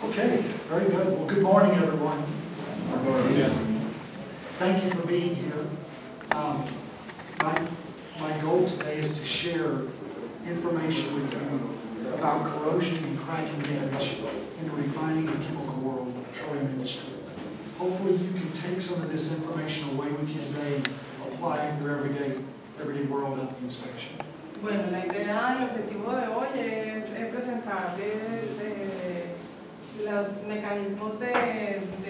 Okay, very good. Well, good morning, everyone. Good morning. Thank you for being here. My goal today is to share information with you about corrosion and cracking damage in the refining and chemical world of the petroleum industry. Hopefully you can take some of this information away with you today and apply it in your everyday world of inspection. Bueno, la idea, el objetivo de hoy es presentarles los mecanismos de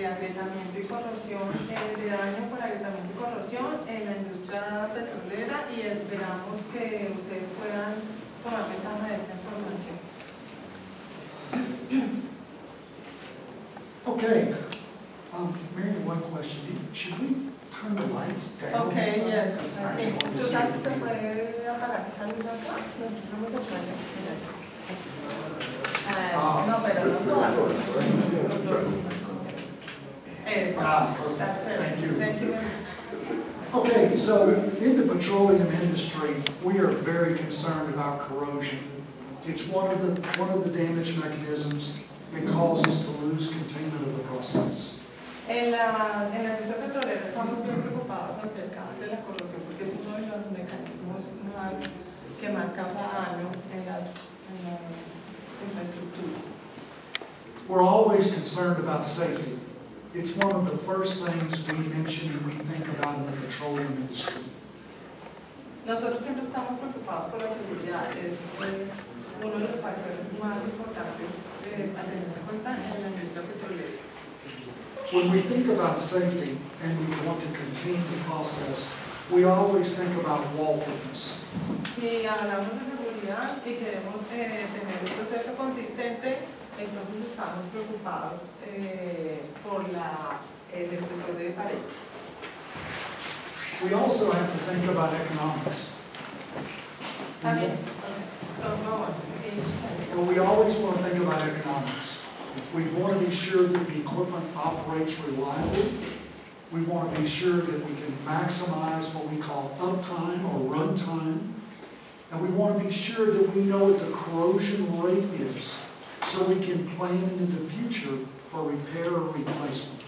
agrietamiento y corrosión, de daño por agrietamiento y corrosión en la industria petrolera, y esperamos que ustedes puedan tomar ventaja de esta información. Okay, Mary, one question. Should we turn the lights down? Okay, yes. Entonces, ¿Tú sabes si se puede apagar esta luz acá? No, vamos a echarle. No, pero no todas. That's it. Thank you. Thank you. Okay, so in the petroleum industry, we are very concerned about corrosion. It's one of the damage mechanisms that causes to lose containment of the process. En la industria petrolera estamos bien preocupados acerca de la corrosión porque es uno de los mecanismos que más causa daño en la infraestructura. We're always concerned about safety. It's one of the first things we mention and we think about in the petroleum industry. Nosotros siempre estamos preocupados por la seguridad. Es uno de los factores más importantes a tener en cuenta en la industria petrolera. When we think about safety and we want to contain the process, we always think about wall thickness. Si hablamos de seguridad y queremos tener un proceso consistente, entonces estamos preocupados por el espesor de pared. We also have to think about economics. También. And we always want to think about economics. We want to be sure that the equipment operates reliably. We want to be sure that we can maximize what we call uptime or runtime. And we want to be sure that we know what the corrosion rate is so we can plan into the future for repair or replacement.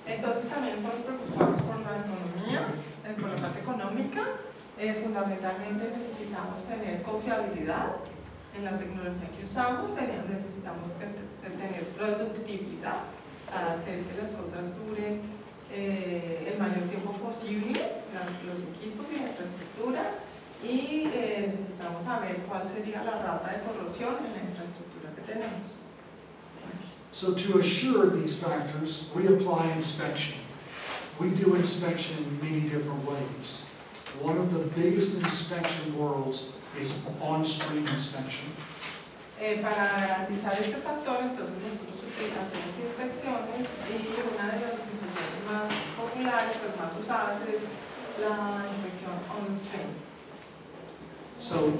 Entonces también estamos preocupados por la economía, por la parte económica. Fundamentalmente necesitamos tener confiabilidad en la tecnología que usamos, necesitamos tener productividad, o sea, hacer que las cosas duren el mayor tiempo posible, los equipos y la infraestructura, y necesitamos saber cuál sería la rata de corrosión en la infraestructura que tenemos. So to assure these factors, we apply inspection. We do inspection in many different ways. One of the biggest inspection worlds is on-stream inspection. Para garantizar este factor, entonces nosotros hacemos inspecciones, y una de las inspecciones más populares, pues más usadas, es la inspección on-stream. So,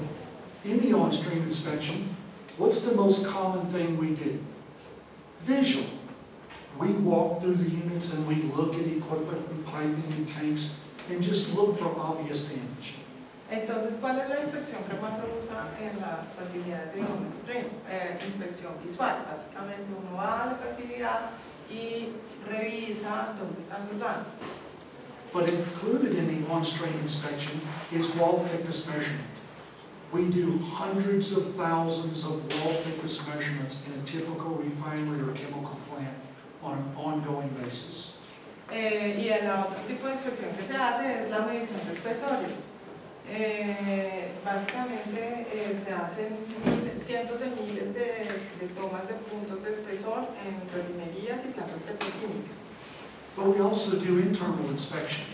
in the on-stream inspection, what's the most common thing we do? Visual. We walk through the units and we look at equipment and piping and tanks and just look for obvious damage. Entonces, ¿cuál es la inspección que más se usa en las facilidades de on-stream? Inspección visual. Básicamente uno va a la facilidad y revisa dónde están los daños. But included in the on-stream inspection is wall thickness measurement. We do hundreds of thousands of wall thickness measurements in a typical refinery or chemical plant on an ongoing basis. Y el otro tipo de inspección que se hace es la medición de espesores. Básicamente se hacen cientos de miles de tomas de puntos de espesor en refinerías y plantas petroquímicas. But we also do internal inspection.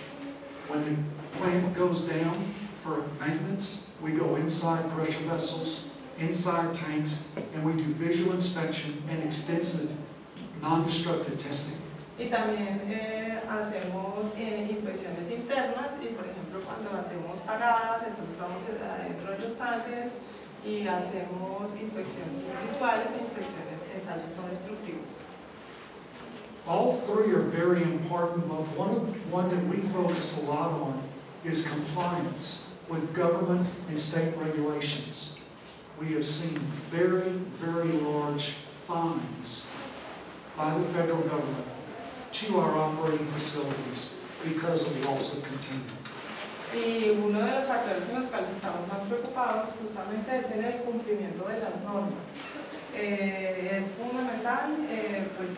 When the plant goes down for maintenance, we go inside pressure vessels, inside tanks, and we do visual inspection and extensive non-destructive testing. Y también hacemos inspecciones internas, y por ejemplo cuando hacemos paradas, entonces vamos adentro de los tanques y hacemos inspecciones visuales e inspecciones ensayos no destructivos. All three are very important, but one that we focus a lot on is compliance with government and state regulations. we have seen very, very large fines by the federal government to our operating facilities because of loss of containment. Y uno de los factores en los cuales estamos más preocupados justamente es en el cumplimiento de las normas. Es fundamental pues,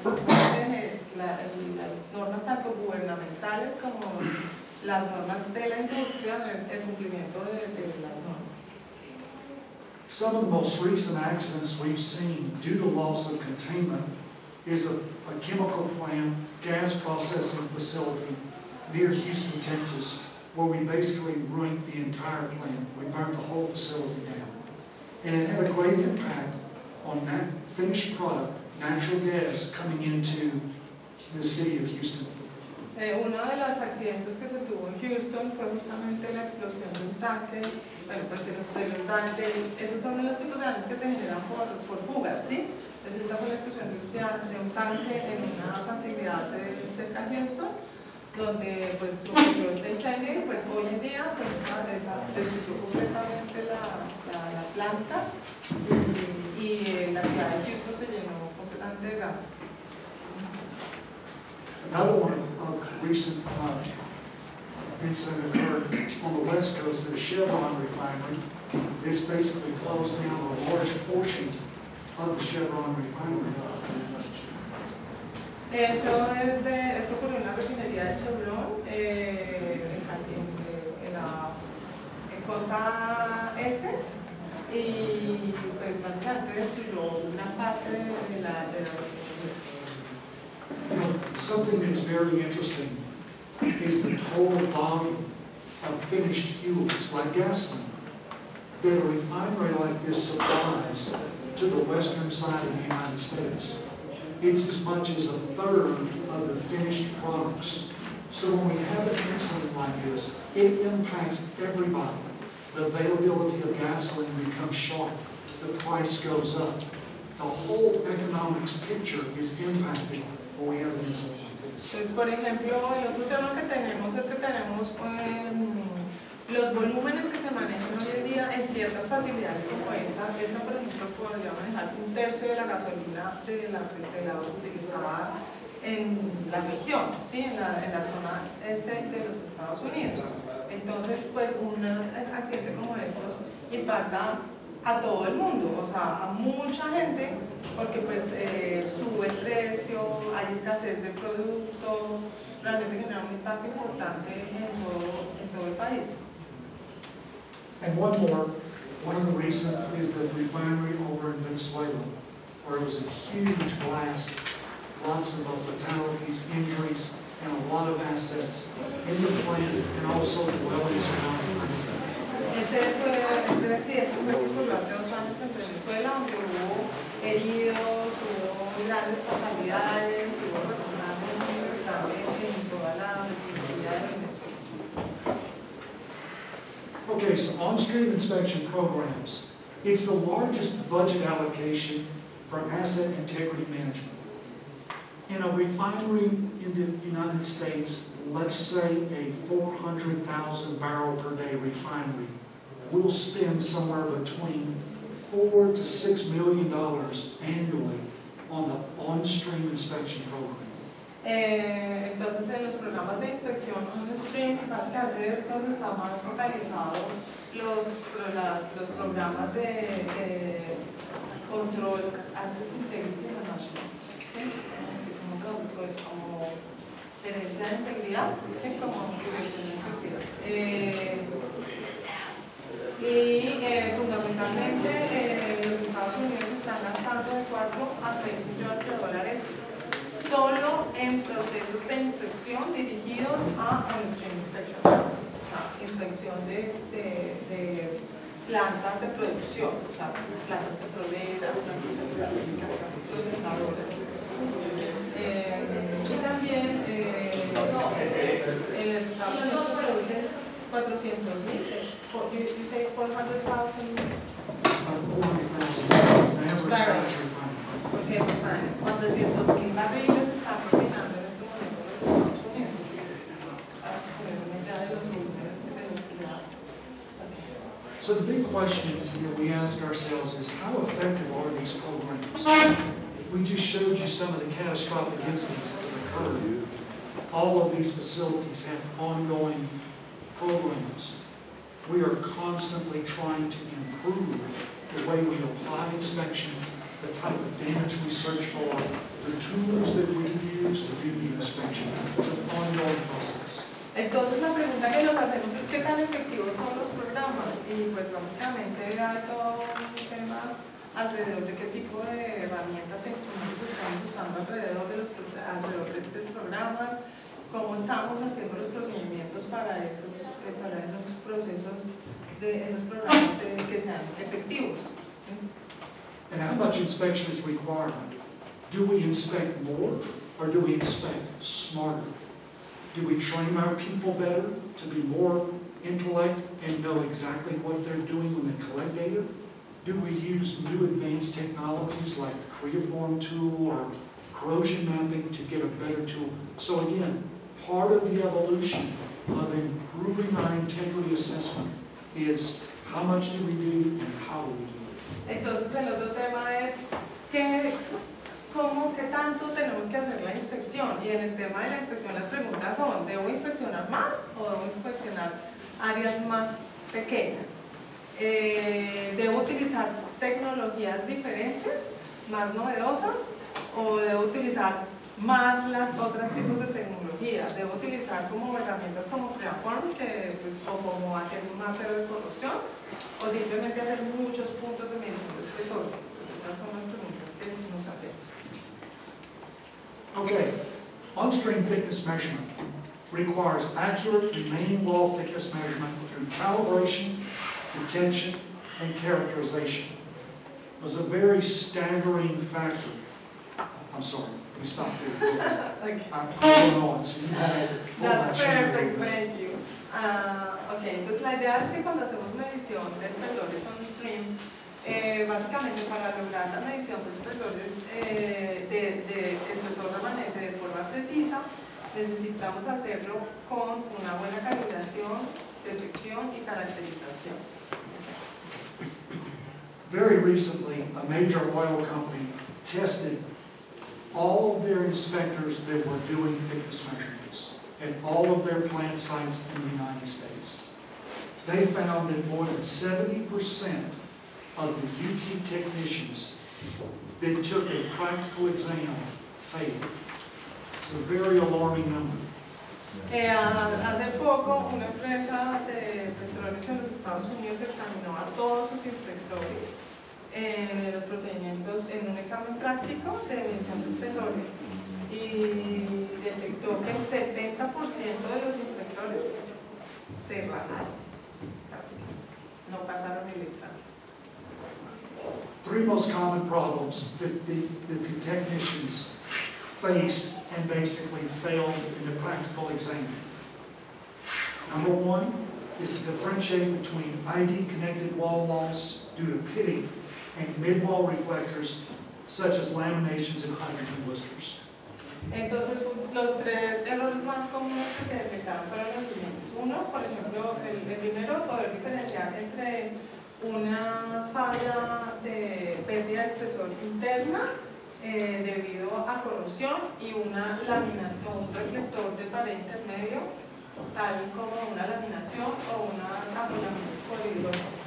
las normas tanto gubernamentales como las normas de la industria, el cumplimiento de las normas. Some of the most recent accidents we've seen due to loss of containment is a chemical plant, gas processing facility near Houston, Texas, where we basically ruined the entire plant. We burnt the whole facility down. And it had a great impact on that finished product, natural gas, coming into the city of Houston. Uno de los accidentes que se tuvo en Houston fue justamente la explosión de un tanque, bueno, pues esos son los tipos de daños que se generan por fugas, ¿sí? Entonces esta fue la explosión de un tanque en una facilidad cerca de Houston, donde pues ocurrió este incendio y pues hoy en día pues destruyó completamente la planta y la ciudad de Houston se llenó completamente de gas. Another one of recent incident occurred on the west coast at a Chevron refinery. This basically closed down a large portion of the Chevron refinery. Esto ocurrió en la refinería de Chevron en costa este y pues básicamente destruyó una parte de la refinería. You know, something that's very interesting is the total volume of finished fuels like gasoline that a refinery like this supplies to the western side of the United States. It's as much as a third of the finished products. So when we have an incident like this, it impacts everybody. The availability of gasoline becomes sharp. The price goes up. The whole economics picture is impacted when we have an incident like this. Pues, por ejemplo, el otro tema que tenemos es que tenemos los volúmenes que se manejan hoy en día en ciertas facilidades como esta. Esta, por ejemplo, podría manejar un tercio de la gasolina de la utilizada en la región, ¿sí? en la zona este de los Estados Unidos. Entonces, pues un accidente como estos impacta a todo el mundo, o sea, a mucha gente, porque pues sube el precio, hay escasez de producto, realmente genera un impacto importante en todo el país. And one more, one of the recent is the refinery over in Venezuela, where it was a huge blast, lots of fatalities, injuries, and a lot of assets in the plant and also dwellings around the plant. Este accidente fue que ocurrió hace 2 años en Venezuela, donde hubo heridos, hubo grandes fatalidades, hubo resultados muy grandes en toda la refinería de Venezuela. Okay, so on-stream inspection programs. It's the largest budget allocation for asset integrity management. In a refinery in the United States, let's say a 400,000 barrel per day refinery, we'll spend somewhere between $4 to $6 million annually on the on-stream inspection program. Entonces, en los programas de inspección on-stream, básicamente es donde está más focalizado los programas de control, Asset Integrity Management, ¿sí? ¿Cómo traduzco eso? Como gerencia de integridad, ¿sí? Como dirección de integridad. Fundamentalmente los Estados Unidos están gastando de 4 a 6 millones de dólares solo en procesos de inspección dirigidos a on-stream inspection, o sea, inspección de plantas de producción, o sea, plantas petroleras, plantas petroquímicas, plantas procesadoras. Y también en los Estados Unidos se producen 400,000, you say 400,000 barrels. Porque 400,000 barriles están terminando en este momento en los Estados Unidos. Para poner una idea de los volúmenes que tenemos que dar. So the big question we ask ourselves is, how effective are these programs? We just showed you some of the catastrophic incidents that have occurred. All of these facilities have ongoing programs. We are constantly trying to improve the way we apply inspection, the type of damage we search for, the tools that we use to do the inspection. It's an ongoing process. Entonces la pregunta que nos hacemos es ¿qué tan efectivos son los programas? Y pues básicamente hay todo un tema alrededor de qué tipo de herramientas e instrumentos estamos usando alrededor de estos programas, cómo estamos haciendo los procedimientos para esos procesos, de esos programas que sean efectivos. ¿Sí? And how much inspection is required? Do we inspect more or do we inspect smarter? Do we train our people better to be more intellect and know exactly what they're doing when they collect data? Do we use new advanced technologies like the Creaform tool or corrosion mapping to get a better tool? So again, part of the evolution of improving our integrity assessment is how much do we do and how do we do it. Entonces el otro tema es qué tanto tenemos que hacer la inspección, y en el tema de la inspección las preguntas son, ¿debo inspeccionar más o debo inspeccionar áreas más pequeñas? ¿Debo utilizar tecnologías diferentes, más novedosas, o debo utilizar más las otras tipos de tecnología? ¿Debo utilizar como herramientas como Creaform, o como hacer un mapeo de corrosión, o simplemente hacer muchos puntos de medición de espesores? Entonces, esas son las preguntas que nos hacemos. Okay, on-stream thickness measurement requires accurate remaining wall thickness measurement through calibration, detection, and characterization. It was a very staggering factor. I'm sorry, we stopped there. Okay. I'm going on, so you have That's perfect, thank you. Okay, entonces la idea es que cuando hacemos medición de espesores on-stream, básicamente para lograr la medición de espesores de espesor remanente de forma precisa, necesitamos hacerlo con una buena calibración, detección y caracterización. Very recently, a major oil company tested all of their inspectors that were doing thickness measurements at all of their plant sites in the United States. They found that more than 70% of the UT technicians that took a practical exam failed. It's a very alarming number. Hace poco una empresa de petróleos en los Estados Unidos examinó a todos sus inspectores en los procedimientos en un examen práctico de medición de espesores y detectó que el 70% de los inspectores se rajaron, no pasaron el examen. Three most common problems that the technicians faced and basically failed in the practical exam. Number one is to differentiate between ID-connected wall loss due to pitting and mid-wall reflectors such as laminations and hydrogen blisters. Entonces, los tres errores más comunes que se detectaron fueron los siguientes. Uno, por ejemplo, el primero, poder diferenciar entre una falla de pérdida de espesor interna debido a corrosión y una laminación, un reflector de pared intermedio, tal como una laminación o unas apoyamientos polidrómicos.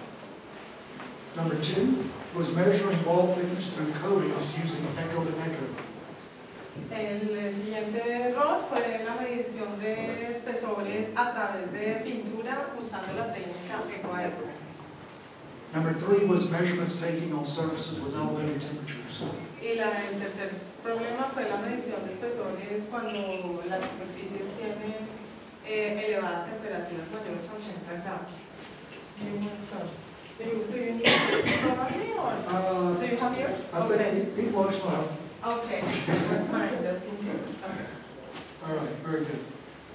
Number two was measuring wall thickness through coatings using echo to echo. El siguiente error fue la medición de espesores a través de pintura usando la técnica eco a eco. Number three was measurements taking on surfaces with elevated temperatures. Y el tercer problema fue la medición de espesores cuando las superficies tienen elevadas temperaturas mayores a 80 grados. Do you need this probably, or do you have yours? I think it works well. Okay, fine, just in case. Okay. All right, very good.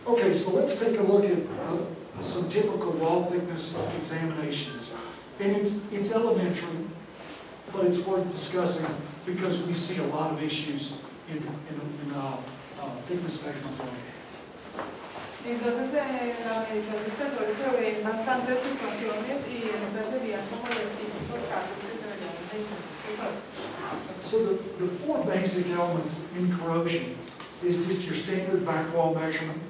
Okay, so let's take a look at some typical wall thickness examinations. And it's elementary, but it's worth discussing because we see a lot of issues in thickness measurement. Entonces, la medición de espesores se ve bastantes situaciones y estas serían como los típicos casos que se verían en mediciones espesores. So the four basic elements in corrosion is just your standard back wall measurement,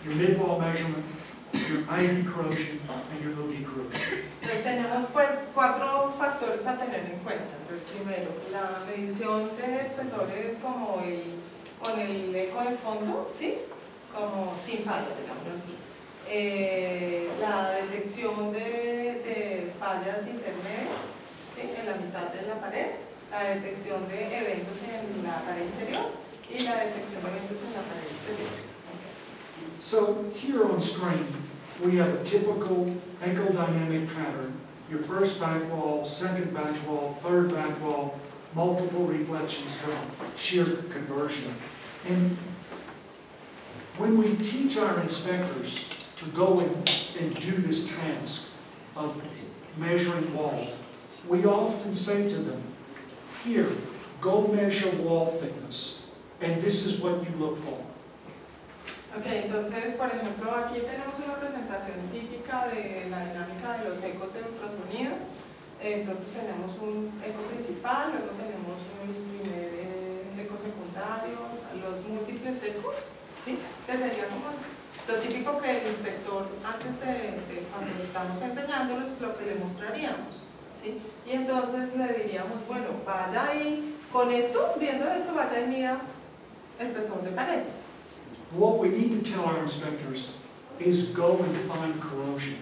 your mid wall measurement, your IV corrosion, and your OD corrosion. Entonces tenemos pues 4 factores a tener en cuenta. Entonces primero, la medición de espesores como con el eco de fondo, ¿sí? Como sin falla, digamos así. La detección de fallas intermedias, ¿sí? En la mitad de la pared, la detección de eventos en la pared interior y la detección de eventos en la pared exterior. Okay. So here on screen, we have a typical ecodynamic pattern. Your first back wall, second back wall, third back wall, multiple reflections from shear conversion. And when we teach our inspectors to go and do this task of measuring walls, we often say to them, here, go measure wall thickness, and this is what you look for. Ok, entonces, por ejemplo, aquí tenemos una presentación típica de la dinámica de los ecos de ultrasonido. Entonces tenemos un eco principal, luego tenemos un primer eco secundario, los múltiples ecos, ¿sí? Que sería como lo típico que el inspector, antes de cuando estamos enseñándolos, lo que le mostraríamos, ¿sí? Y entonces le diríamos, bueno, vaya ahí, con esto, viendo esto, vaya y mida espesor de pared. What we need to tell our inspectors is go and find corrosion.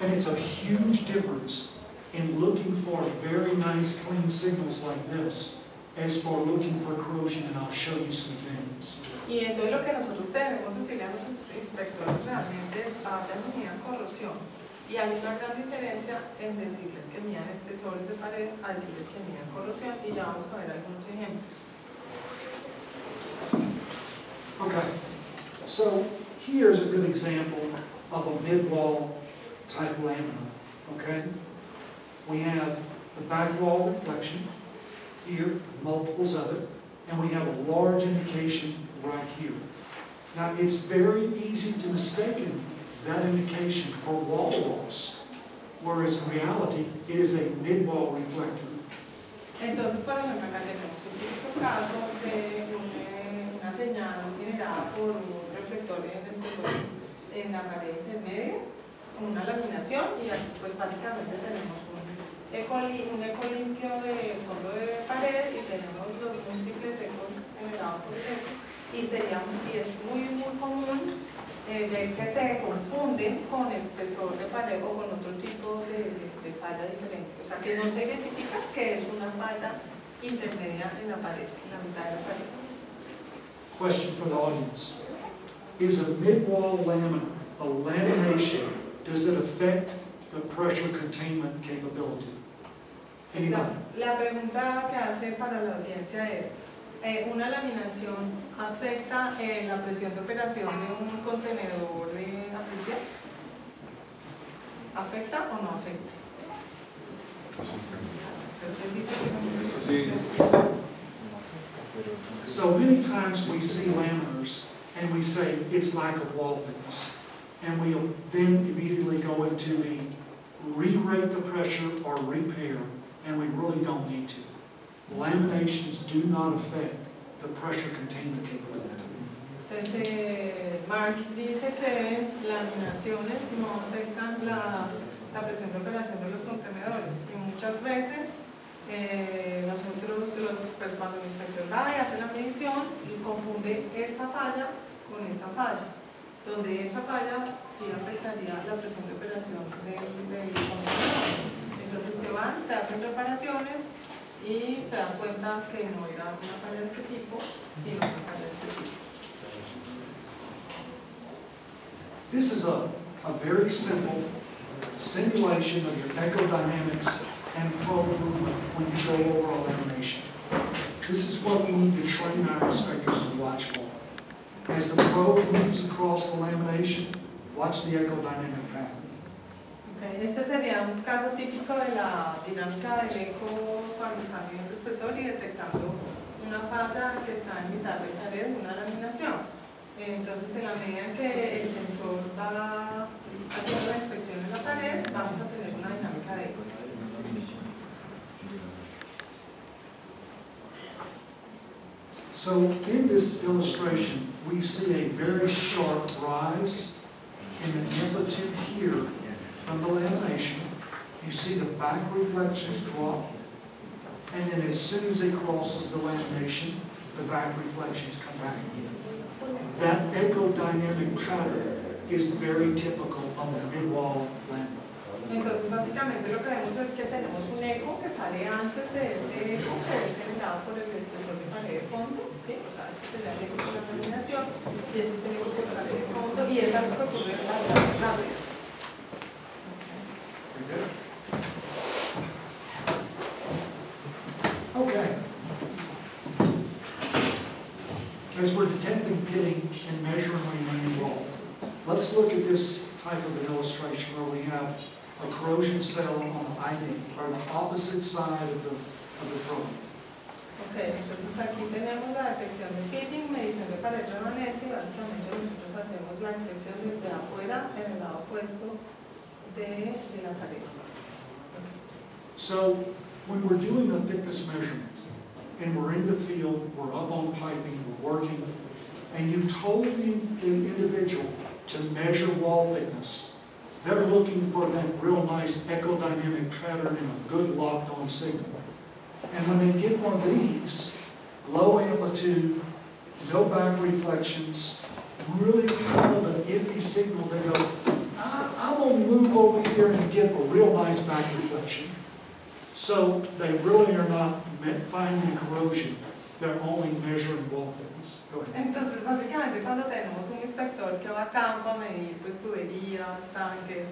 And it's a huge difference in looking for very nice clean signals like this as for looking for corrosion, and I'll show you some examples. Y entonces lo que nosotros tenemos que decirle a los inspectores realmente es vayan y midan corrosión. Y hay una gran diferencia en decirles que midan espesores de pared a decirles que midan corrosión, y ya vamos a ver algunos ejemplos. Okay, so here's a good example of a mid-wall type lamina, okay? We have the back wall reflection here, multiples of it, and we have a large indication right here. Now, it's very easy to mistake that indication for wall loss, whereas in reality, it is a mid-wall reflector. Entonces, por ejemplo, acá tenemos un típico caso de una señal generada por un reflector en espesor en la pared intermedia, con una laminación, y aquí pues básicamente tenemos un eco limpio de fondo de pared y tenemos los múltiples ecos generados por el eco, y es muy común ver que se confunden con espesor de pared o con otro tipo de falla diferente, o sea que no se identifica que es una falla intermedia en la pared, en la mitad de la pared. Question for the audience. Is a mid-wall lamina a lamination? Does it affect the pressure containment capability? Anybody? La pregunta que hace para la audiencia es, ¿una laminación afecta la presión de operación de un contenedor de presión? ¿Afecta o no afecta? So many times we see laminars and we say it's lack of wall thickness, and we'll then immediately go into the re-rate the pressure or repair, and we really don't need to. Laminations do not affect the pressure containment capability. Entonces, Mark dice que laminaciones no afectan la presión de operación de los contenedores, y muchas veces nosotros, pues cuando el inspector va y hace la medición, y confunde esta falla con esta falla, donde esta falla sí afectaría la presión de operación del contenedor. Entonces se van, se hacen reparaciones y se dan cuenta que no era una falla de este tipo, sino una falla de este tipo. This is a very simple simulation of your ecodynamics and probe movement when you go over a lamination. This is what we need to train our inspectors to watch for. As the probe moves across the lamination, watch the ecodynamic pattern. Okay. Este sería un caso típico de la dinámica del eco cuando está midiendo espesor y detectando una falla que está en mitad de pared, una laminación. Entonces, en la medida en que el sensor va So in this illustration, we see a very sharp rise in the amplitude here from the lamination. You see the back reflections drop, and then as soon as it crosses the lamination, the back reflections come back again. That echodynamic pattern is very typical of the mid-wall laminate. Entonces, básicamente lo que vemos es que tenemos un eco que sale antes de este eco, que es generado por el espesor de pared de fondo, ¿sí? O sea, este sería el eco por la laminación, y este es el eco por pared de fondo, y es algo que ocurre bastante rápido. Okay. As we're detecting pitting and measuring remaining wall, let's look at this type of an illustration where we have a corrosion cell on the ID, or the opposite side of the drawing. Ok, entonces aquí tenemos la detección de pitting, medición de pared remanente, y básicamente nosotros hacemos la inspección desde afuera en el lado opuesto de la pared. So, when we're doing a thickness measurement, and we're in the field, we're up on piping, we're working, and you've told the individual to measure wall thickness, they're looking for that real nice ecodynamic pattern and a good locked-on signal. And when they get one of these, low amplitude, no back reflections, really kind of an iffy signal, they go, I'm going to move over here and get a real nice back reflection. So they really are not finding corrosion, they're only measuring wall thickness. Go ahead. Entonces, básicamente, cuando tenemos un inspector que va a campo a medir pues, tuberías, tanques,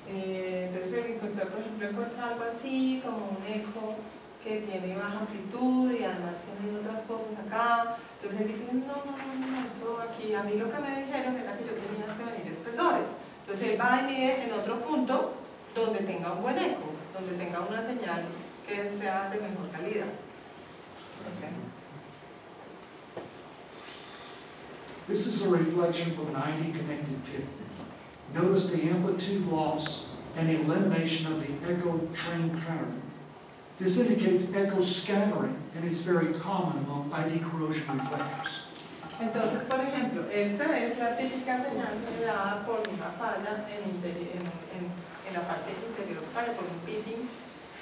entonces el inspector, por ejemplo, encuentra algo así, como un eco que tiene baja amplitud y además tiene otras cosas acá, entonces él dice, no, esto aquí, a mí lo que me dijeron era que yo tenía que medir espesores. Entonces él va y mide en otro punto donde tenga un buen eco, donde tenga una señal que sea de mejor calidad. Okay. This is a reflection from 90 connected pit. Notice the amplitude loss and the elimination of the echo train pattern. This indicates echo scattering, and it's very common among ID corrosion reflectors. Entonces, por ejemplo, esta es la típica señal generada por una falla en la parte interior por un pitting,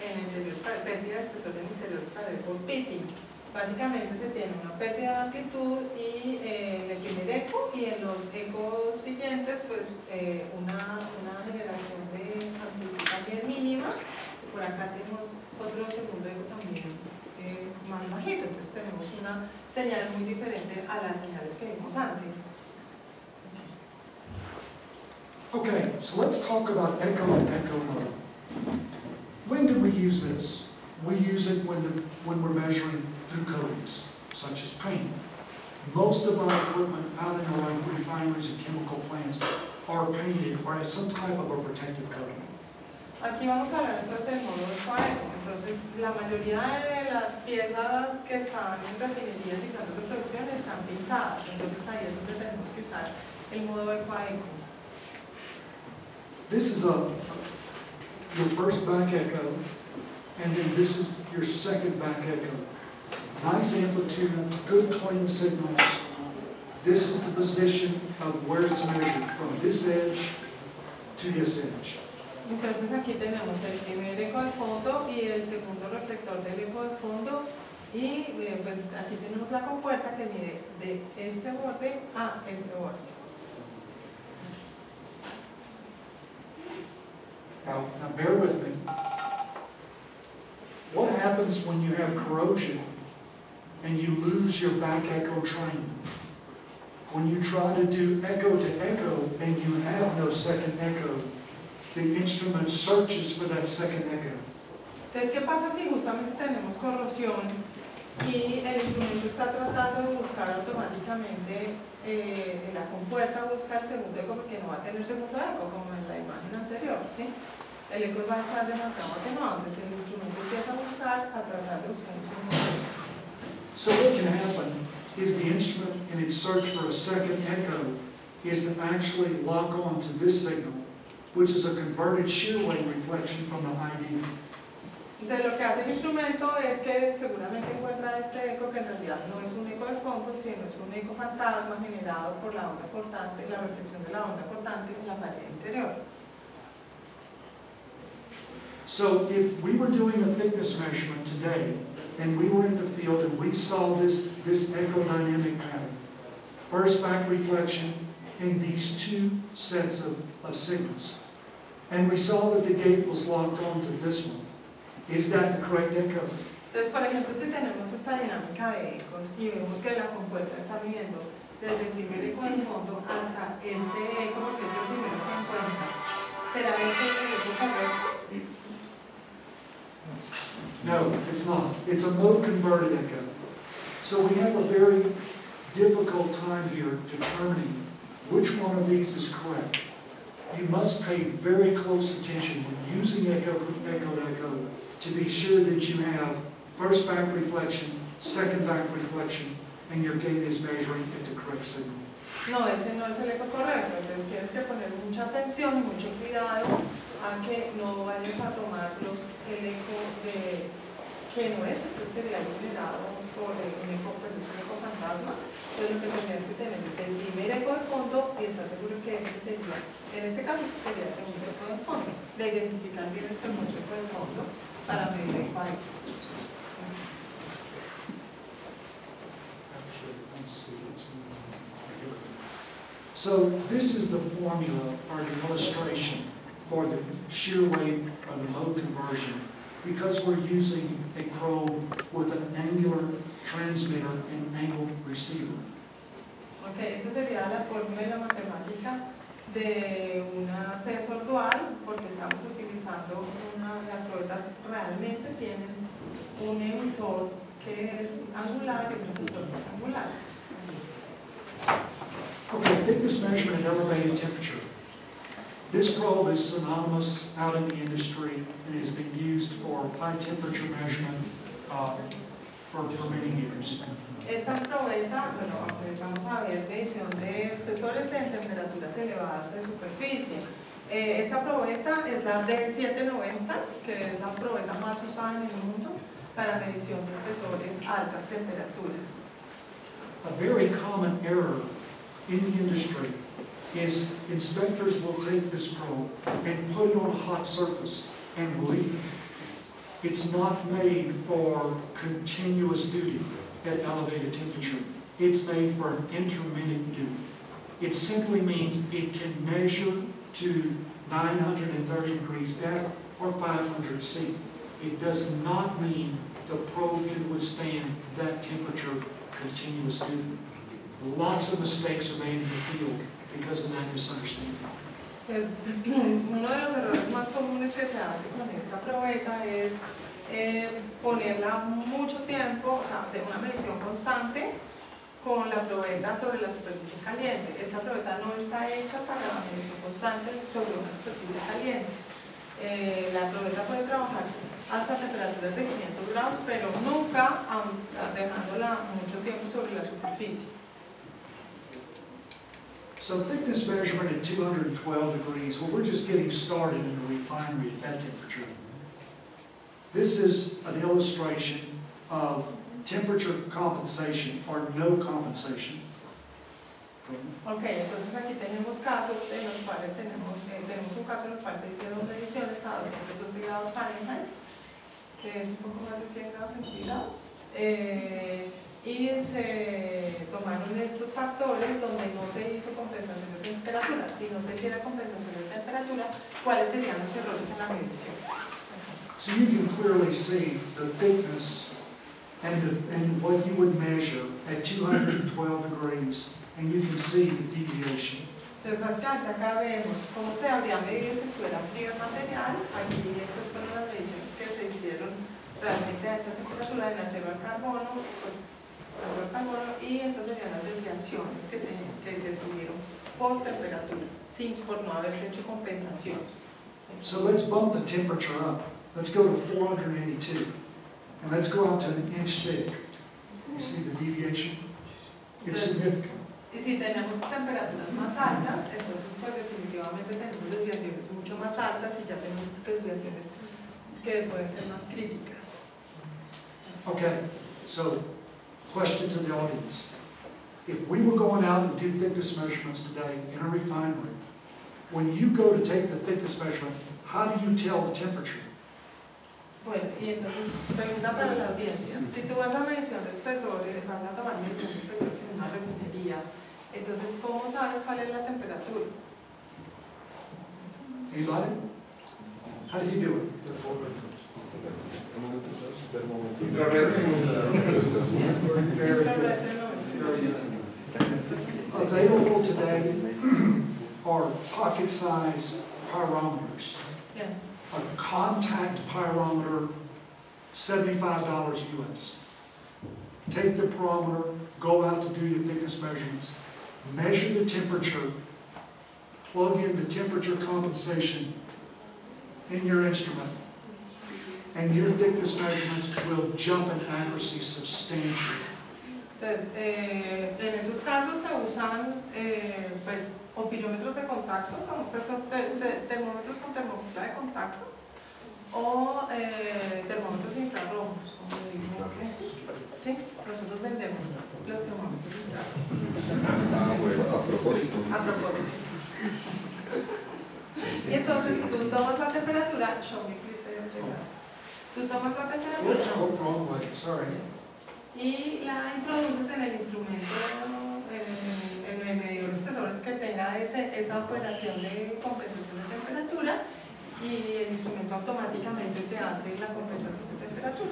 en el interior pérdida de espesor en el interior por pitting. Básicamente se tiene una pérdida de amplitud y en el primer eco y en los ecos siguientes pues una generación de amplitud también mínima. Por acá tenemos otro segundo eco también más bajito, entonces tenemos una señal muy diferente a las señales que vimos antes. Okay, so let's talk about echo and echo mode. When do we use this? We use it when we're measuring through coatings, such as paint. Most of our equipment out in our refineries and chemical plants are painted or have some type of a protective coating. Aquí vamos a hablar entonces del modo eco. Entonces, la mayoría de las piezas que están en refinerías y plantas de producción están pintadas. Entonces, ahí es donde tenemos que usar el modo eco. This is your first back echo, and then this is your second back echo. Nice amplitude, good clean signals. This is the position of where it's measured, from this edge to this edge. Entonces aquí tenemos el primer eco de fondo y el segundo reflector del eco de fondo y pues aquí tenemos la compuerta que mide de este borde a este borde. Now bear with me. What happens when you have corrosion and you lose your back echo train? When you try to do echo to echo and you have no second echo, the instrument searches for that second echo. Entonces, ¿qué pasa si justamente tenemos corrosión y el instrumento está tratando de buscar automáticamente en la compuerta, buscar el segundo eco porque no va a tener segundo eco, como en la imagen anterior, ¿sí? El eco va a estar demasiado atenuado, entonces el instrumento empieza a buscar, a tratar de buscar un segundo eco. So what can happen is the instrument in its search for a second echo is to actually lock on to this signal, which is a converted shear wave reflection from the ID. Entonces lo que hace el instrumento es que seguramente encuentra este eco que en realidad no es un eco de fondo, sino es un eco fantasma generado por la onda cortante, la reflexión de la onda cortante en la pared interior. So if we were doing a thickness measurement today, and we were in the field and we saw this ecodynamic pattern, first back reflection in these two sets of signals, and we saw that the gate was locked onto this one, is that the correct echo? Entonces, por ejemplo, si tenemos esta dinámica de ecos y vemos que la compuerta está midiendo desde el primer eco del fondo hasta este eco, porque es el primero que encuentra, ¿será este el eco correcto? No, it's not. It's a mode-converted echo. So we have a very difficult time here determining which one of these is correct. You must pay very close attention when using echo to be sure that you have first back reflection, second back reflection, and your gate is measuring at the correct signal. No, ese no es el eco correcto, entonces tienes que poner mucha atención y mucho cuidado a que no vayas a tomar el eco de que no es, este sería generado por un eco, pues es un eco fantasma. Entonces lo que tendrías que tener es el primer eco de fondo y estar seguro que este sería, en este caso sería el segundo eco de fondo, de identificar bien el segundo eco de fondo para medir eco a eco. So this is the formula or the illustration for the shear wave or the mode conversion, because we're using a probe with an angular transmitter and angled receiver. Okay, esta sería la fórmula y la matemática de un sensor dual, porque estamos utilizando las probetas realmente tienen un emisor que es angular y un receptor que es angular. Okay, thickness measurement at elevated temperature. This probe is synonymous out in the industry and has been used for high temperature measurement for many years. Esta probeta, bueno, vamos a ver medición de espesores en temperaturas elevadas de superficie. Esta probeta es la D790, que es la probeta más usada en el mundo para medición de espesores a altas temperaturas. A very common error in the industry is inspectors will take this probe and put it on a hot surface and leave. It's not made for continuous duty at elevated temperature. It's made for an intermittent duty. It simply means it can measure to 930 degrees F or 500 C. It does not mean the probe can withstand that temperature continuous duty. Lots of mistakes are made in the field because of that misunderstanding. Pues, uno de los errores más comunes que se hace con esta probeta es ponerla mucho tiempo, o sea, de una medición constante con la probeta sobre la superficie caliente. Esta probeta no está hecha para la medición constante sobre una superficie caliente. La probeta puede trabajar hasta temperaturas de 500 grados, pero nunca dejándola mucho tiempo sobre la superficie. So thickness measurement at 212 degrees, well, we're just getting started in the refinery at that temperature. This is an illustration of temperature compensation or no compensation. Ok, entonces aquí tenemos casos en los cuales tenemos un caso en el cual se hicieron mediciones a 212 grados Fahrenheit, que es un poco más de 100 grados centígrados, y se tomaron estos factores donde no se hizo compensación de temperatura. Si no se hiciera compensación de temperatura, ¿cuáles serían los errores en la medición? So you can clearly see the thickness and what you would measure at 212 degrees, and you can see the deviation. Entonces, básicamente acá vemos cómo se habría medido si estuviera frío el material. Aquí estas fueron las mediciones que se hicieron realmente a esta temperatura del acero al carbono, pues, acero al carbono, y estas serían las desviaciones que se tuvieron por temperatura, por no haberse hecho compensación. So let's bump the temperature up. Let's go to 482. And let's go out to an inch thick. You see the deviation? It's significant. Y si tenemos temperaturas más altas, entonces pues definitivamente tenemos desviaciones mucho más altas y ya tenemos desviaciones que pueden ser más críticas. Okay, so question to the audience. If we were going out and do thickness measurements today in a refinery, when you go to take the thickness measurement, how do you tell the temperature? Bueno, y entonces, pregunta para la audiencia. Si tú vas a medición de espesores, vas a tomar medición de espesores en una refinería, entonces, ¿cómo sabes cuál es la temperatura? Anybody? How do you do it? Available today are pocket-sized pyrometers. Yeah. A contact pyrometer, $75 US. Take the pyrometer, go out to do your thickness measurements, measure the temperature, plug in the temperature compensation in your instrument, and your thickness measurements will jump in accuracy substantially. Entonces, en esos casos se usan pues, opirómetros de contacto, como pues, termómetros con termómetro de contacto, o termómetros infrarrojos, como digo que sí, nosotros vendemos los termómetros infrarrojos. Ah, bueno, a propósito. A propósito. Y entonces tú tomas la temperatura, show me please, tú tomas la temperatura. Oops, go wrong way, sorry. Y la introduces en el instrumento, en el medidor de espesores que tenga esa operación de compensación de temperatura, y el instrumento automáticamente te hace la compensación de temperatura.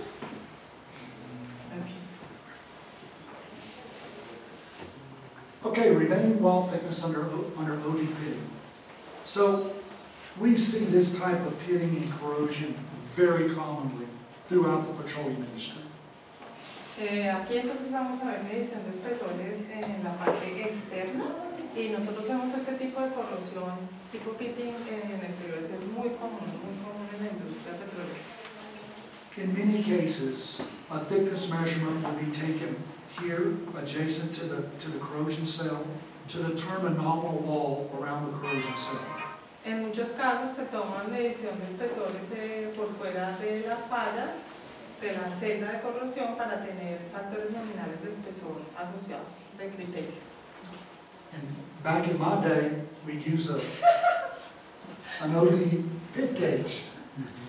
Okay, remaining wall thickness under OD pitting. So we see this type of pitting and corrosion very commonly throughout the petroleum industry. Aquí entonces vamos a ver medición de espesores en la parte externa, y nosotros vemos este tipo de corrosión, tipo pitting en exteriores, es muy común en la industria petrolera. In many cases, a thickness measurement will be taken here, adjacent to the corrosion cell, to determine nominal wall around the corrosion cell. En muchos casos se toma medición de espesores por fuera de la falla, de la celda de corrosión, para tener factores nominales de espesor asociados de criterio. And back in my day, we'd use an OD pit gauge.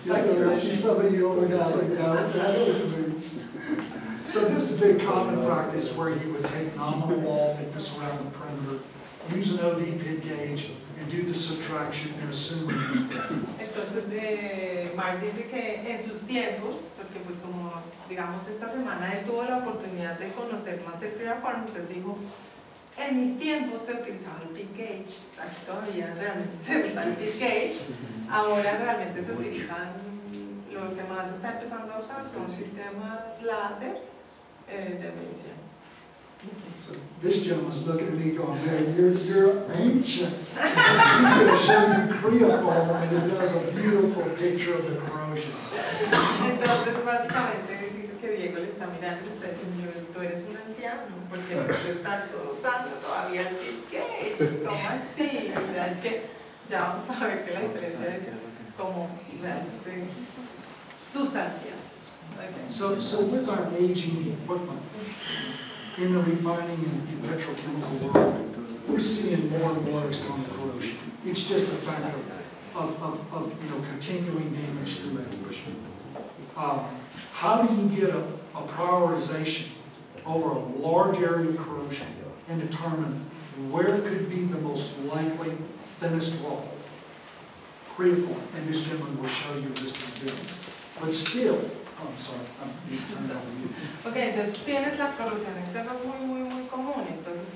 I see some of you over there, I know what you mean. So this is a big common practice where you would take nominal wall thickness around the perimeter, use an OD pit gauge, and do the subtraction and assume. Entonces, Mark dice que en sus tiempos, porque pues como digamos esta semana él tuvo la oportunidad de conocer más el Piriform, entonces dijo, en mis tiempos se utilizaba el pit gauge, aquí todavía realmente se usa el pit gauge, ahora realmente se utilizan, lo que más se está empezando a usar son sistemas láser de medición. So this gentleman's looking at me going, man, you're ancient. He's going to show you Creoform, and it does a beautiful picture of the corrosion. Entonces, básicamente, dice que Diego le está mirando y le está diciendo, tú eres un anciano, porque tú estás usando todavía el pit gauge. ¿Cómo así? Mira, es que ya vamos a ver que la diferencia es como realmente sustancial. Okay. So with our aging equipment, in the refining and petrochemical world, we're seeing more and more external corrosion. It's just a fact of continuing damage through age. How do you get a prioritization over a large area of corrosion and determine where could be the most likely thinnest wall? Creoform, and this gentleman will show you this in a bit. But still, I'm sorry, I'm down with you. Ok, entonces tienes la corrosión externa muy común, entonces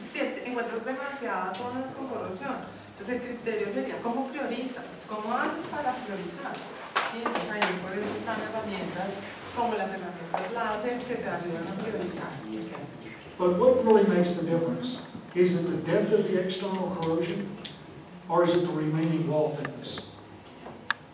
encuentras demasiadas zonas con corrosión. Entonces el criterio sería cómo priorizas, cómo haces para priorizar. ¿Sí? Entonces ahí por eso están herramientas como las herramientas láser que te ayudan a priorizar. Okay. But what really makes the difference? Is it the depth of the external corrosion, or is it the remaining wall thickness?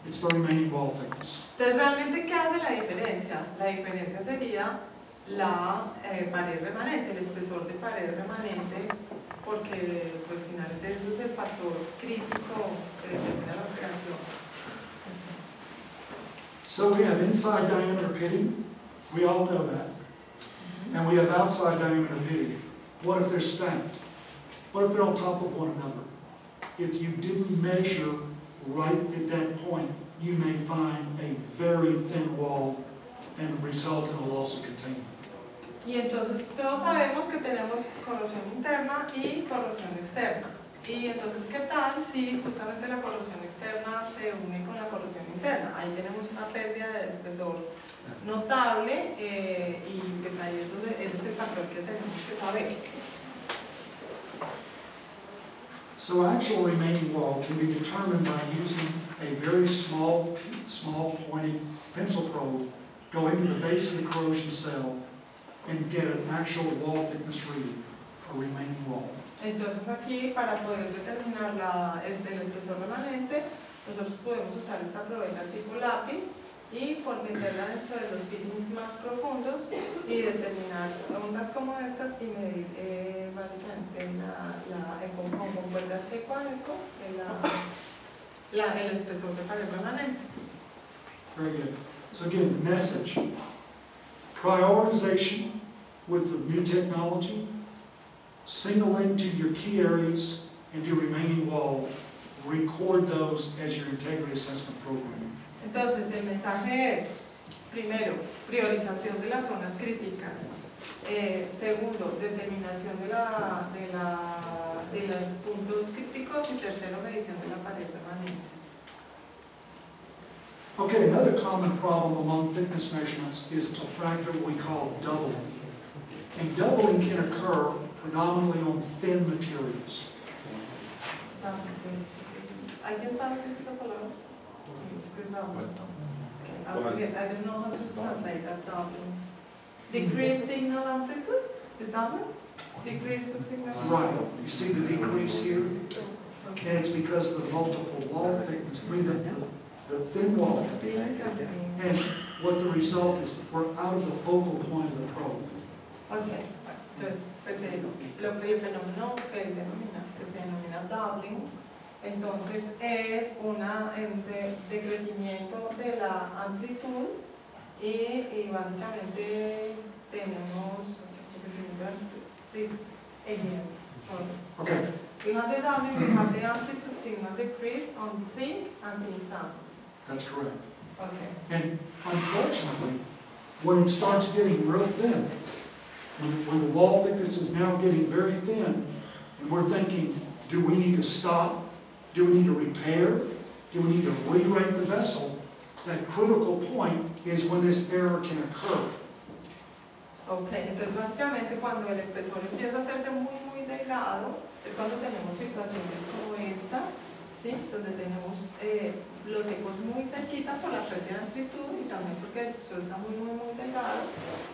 It's the remaining wall thickness. Entonces, ¿realmente qué hace la diferencia? La diferencia sería la pared remanente, el espesor de pared remanente, porque pues finalmente eso es el factor crítico que determina la operación. So we have inside diameter pitting, we all know that. And we have outside diameter pitting. What if they're stacked? What if they're on top of one another? If you didn't measure right at that point, you may find a very thin wall and result in a loss of containment. Y entonces todos sabemos que tenemos corrosión interna y corrosión externa. Y entonces, ¿qué tal si justamente la corrosión externa se une con la corrosión interna? Ahí tenemos una pérdida de espesor notable y pues ahí ese es el factor que tenemos que saber. So actual remaining wall can be determined by using a very small pointed pencil probe, go into the base of the corrosion cell, and get an actual wall thickness reading, a remaining wall. Entonces aquí, para poder determinar el espesor remanente, nosotros podemos usar esta probeta tipo lápiz y por meterla dentro de los fittings más profundos y determinar ondas como estas y medir básicamente con compuertas ecuánico el espesor de pared remanente. Very good. So again, message. Prioritization with the new technology, single in to your key areas and your remaining wall, record those as your integrity assessment program. Entonces el mensaje es, primero, priorización de las zonas críticas, segundo, determinación de los puntos críticos y tercero, medición de la pared remanente. Okay, another common problem among thickness measurements is a factor we call doubling. And doubling can occur predominantly on thin materials. ¿Alguien sabe qué es esta palabra? Yes, I don't know how to translate that doubling. Decrease signal amplitude? Is that one? Decrease of signal amplitude? Right. You see the decrease here? And it's because of the multiple wall thickness. I mean, the thin wall. And what the result is, we're out of the focal point of the probe. Okay. Entonces, pues, lo que el fenómeno que él denomina, que se denomina doubling, entonces es una decrecimiento de la amplitud y básicamente tenemos Okay. We have the doubling, we have the amplitude signal decrease on thin and thin sample. That's correct. Okay. And unfortunately, when it starts getting real thin, when the wall thickness is now getting very thin, and we're thinking, do we need to stop? Do we need to repair? Do we need to re-rate the vessel? That critical point is when this error can occur. Okay, entonces básicamente cuando el espesor empieza a hacerse muy delgado, es cuando tenemos situaciones como esta, ¿sí? Donde tenemos los ecos muy cerquita por la pérdida de amplitud y también porque el espesor está muy delgado,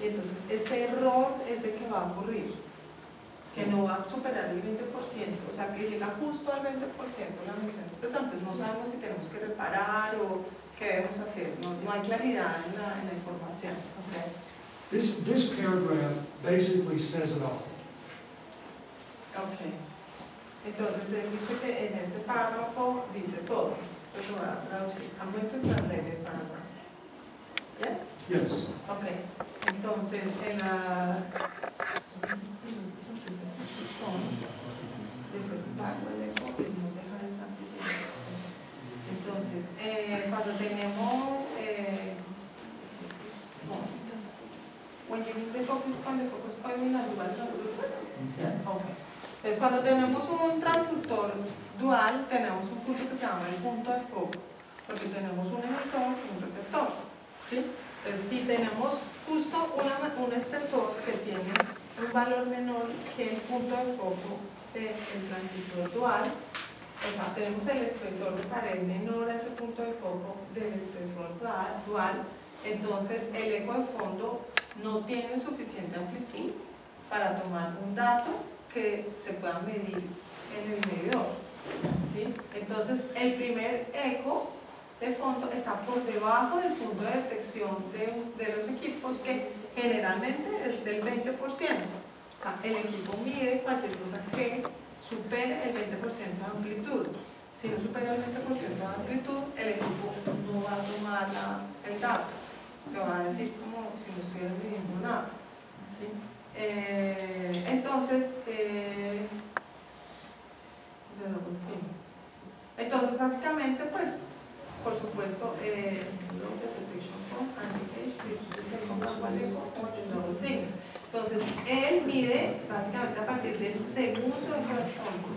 y entonces este error es el que va a ocurrir, que no va a superar el 20%, o sea que llega justo al 20% la medición de espesor. Entonces no sabemos si tenemos que reparar o qué debemos hacer, no hay claridad en la información. Okay. This paragraph basically says it all. Okay. Entonces él dice que en este párrafo dice todo. Pues lo voy a traducir. I'm going to translate the paragraph. Yes? Yes. Okay. Entonces en la entonces cuando tenemos when you need the focus point in a dual transducer. Yes. Okay. Entonces cuando tenemos un transductor dual tenemos un punto que se llama el punto de foco, porque tenemos un emisor y un receptor, ¿sí? Entonces si tenemos justo un espesor que tiene un valor menor que el punto de foco del transductor dual, o sea, tenemos el espesor de pared menor a ese punto de foco del espesor dual, entonces el eco de fondo no tiene suficiente amplitud para tomar un dato que se pueda medir en el medidor, ¿sí? Entonces el primer eco de fondo está por debajo del punto de detección de los equipos, que generalmente es del 20%. O sea, el equipo mide cualquier cosa que supere el 20% de amplitud. Si no supera el 20% de amplitud, el equipo no va a tomar el dato, te va a decir como si no estuvieras midiendo nada, ¿sí? Entonces básicamente, pues, por supuesto, entonces, él mide básicamente a partir del segundo eco de fondo.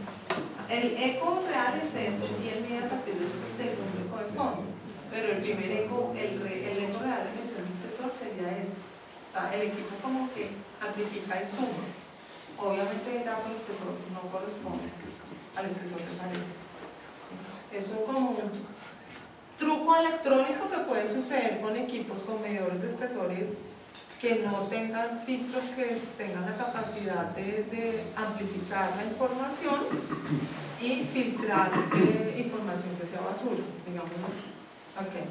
El eco real es este y él mide a partir del segundo eco de fondo. Pero el primer eco, el eco real de emisión de espesor sería este. O sea, el equipo como que amplifica y suma. Obviamente el dato de espesor no corresponde al espesor de pared. ¿Sí? Eso es como un truco electrónico que puede suceder con equipos con medidores de espesores que no tengan filtros que tengan la capacidad de amplificar la información y filtrar información que sea basura, digamos así. Okay.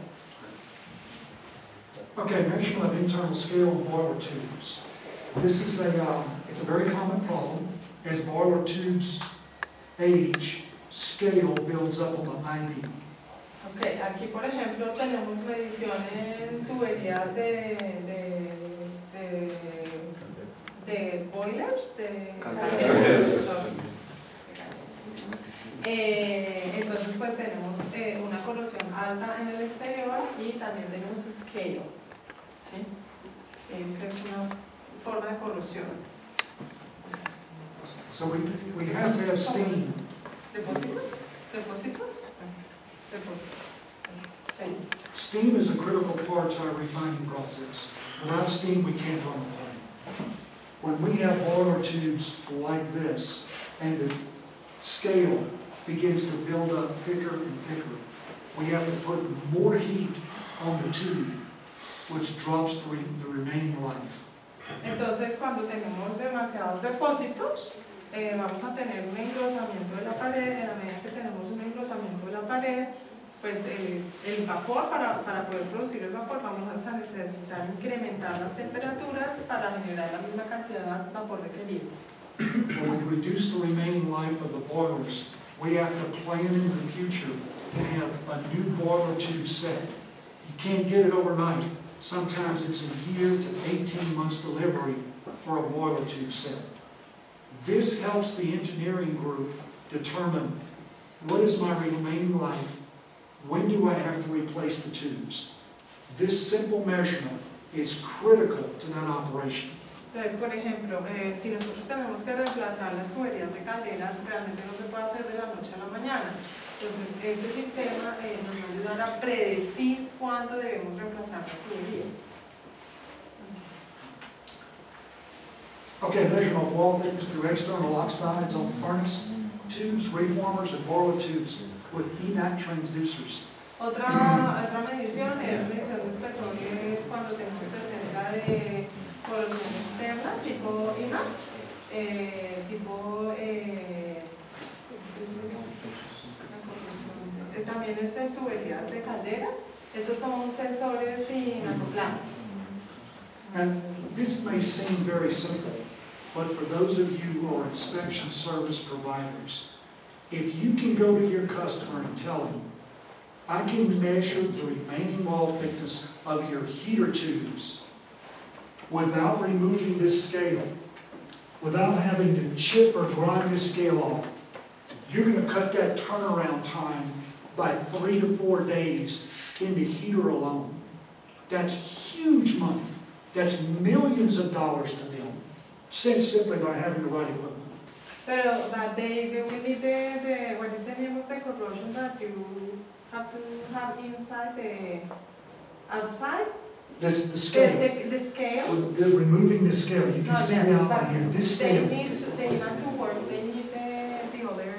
Okay, measurement of internal scale of boiler tubes. This is it's a very common problem. As boiler tubes age, scale builds up on the 90. Okay, aquí por ejemplo tenemos medición en tuberías de boilers, entonces pues tenemos una corrosión alta en el exterior y también tenemos scale, ¿sí? Scale, que es una forma de corrosión. So we have to have steam. ¿Depósitos? ¿Depósitos? Steam is a critical part to our refining process. Without steam, we can't run the plant. When we have boiler tubes like this, and the scale begins to build up thicker and thicker, we have to put more heat on the tube, which drops the remaining life. Entonces, cuando tenemos demasiados depósitos, vamos a tener un engrosamiento de la pared. A medida que tenemos un engrosamiento de la pared, pues el vapor, para poder producir el vapor, vamos a necesitar incrementar las temperaturas para generar la misma cantidad de vapor requerido. When we reduce the remaining life of the boilers, we have to plan in the future to have a new boiler tube set. You can't get it overnight. Sometimes it's a year to 18 months delivery for a boiler tube set. This helps the engineering group determine what is my remaining life. When do I have to replace the tubes? This simple measurement is critical to that operation. Entonces, por ejemplo, si nosotros tenemos que reemplazar las tuberías de calderas, realmente no se puede hacer de la noche a la mañana. Entonces, este sistema nos va a ayudar a predecir cuándo debemos reemplazar las tuberías. Okay, measurement of wall thickness through external oxides on furnace tubes, reformers, and boiler tubes with ENAC transducers. Otra medición es medición de espesores cuando tenemos presencia de corrosión externa, tipo ENAC, también en tuberías de calderas. Estos son sensores inacoplados. And this may seem very simple, but for those of you who are inspection service providers, if you can go to your customer and tell him, I can measure the remaining wall thickness of your heater tubes without removing this scale, without having to chip or grind this scale off, you're going to cut that turnaround time by 3 to 4 days in the heater alone. That's huge money. That's millions of dollars to them, simply by having the right equipment. But they will need what is the name of the corrosion that you have to have inside outside? The scale. The scale? Removing the scale. You can see now on here, this scale. They need to work, they need the other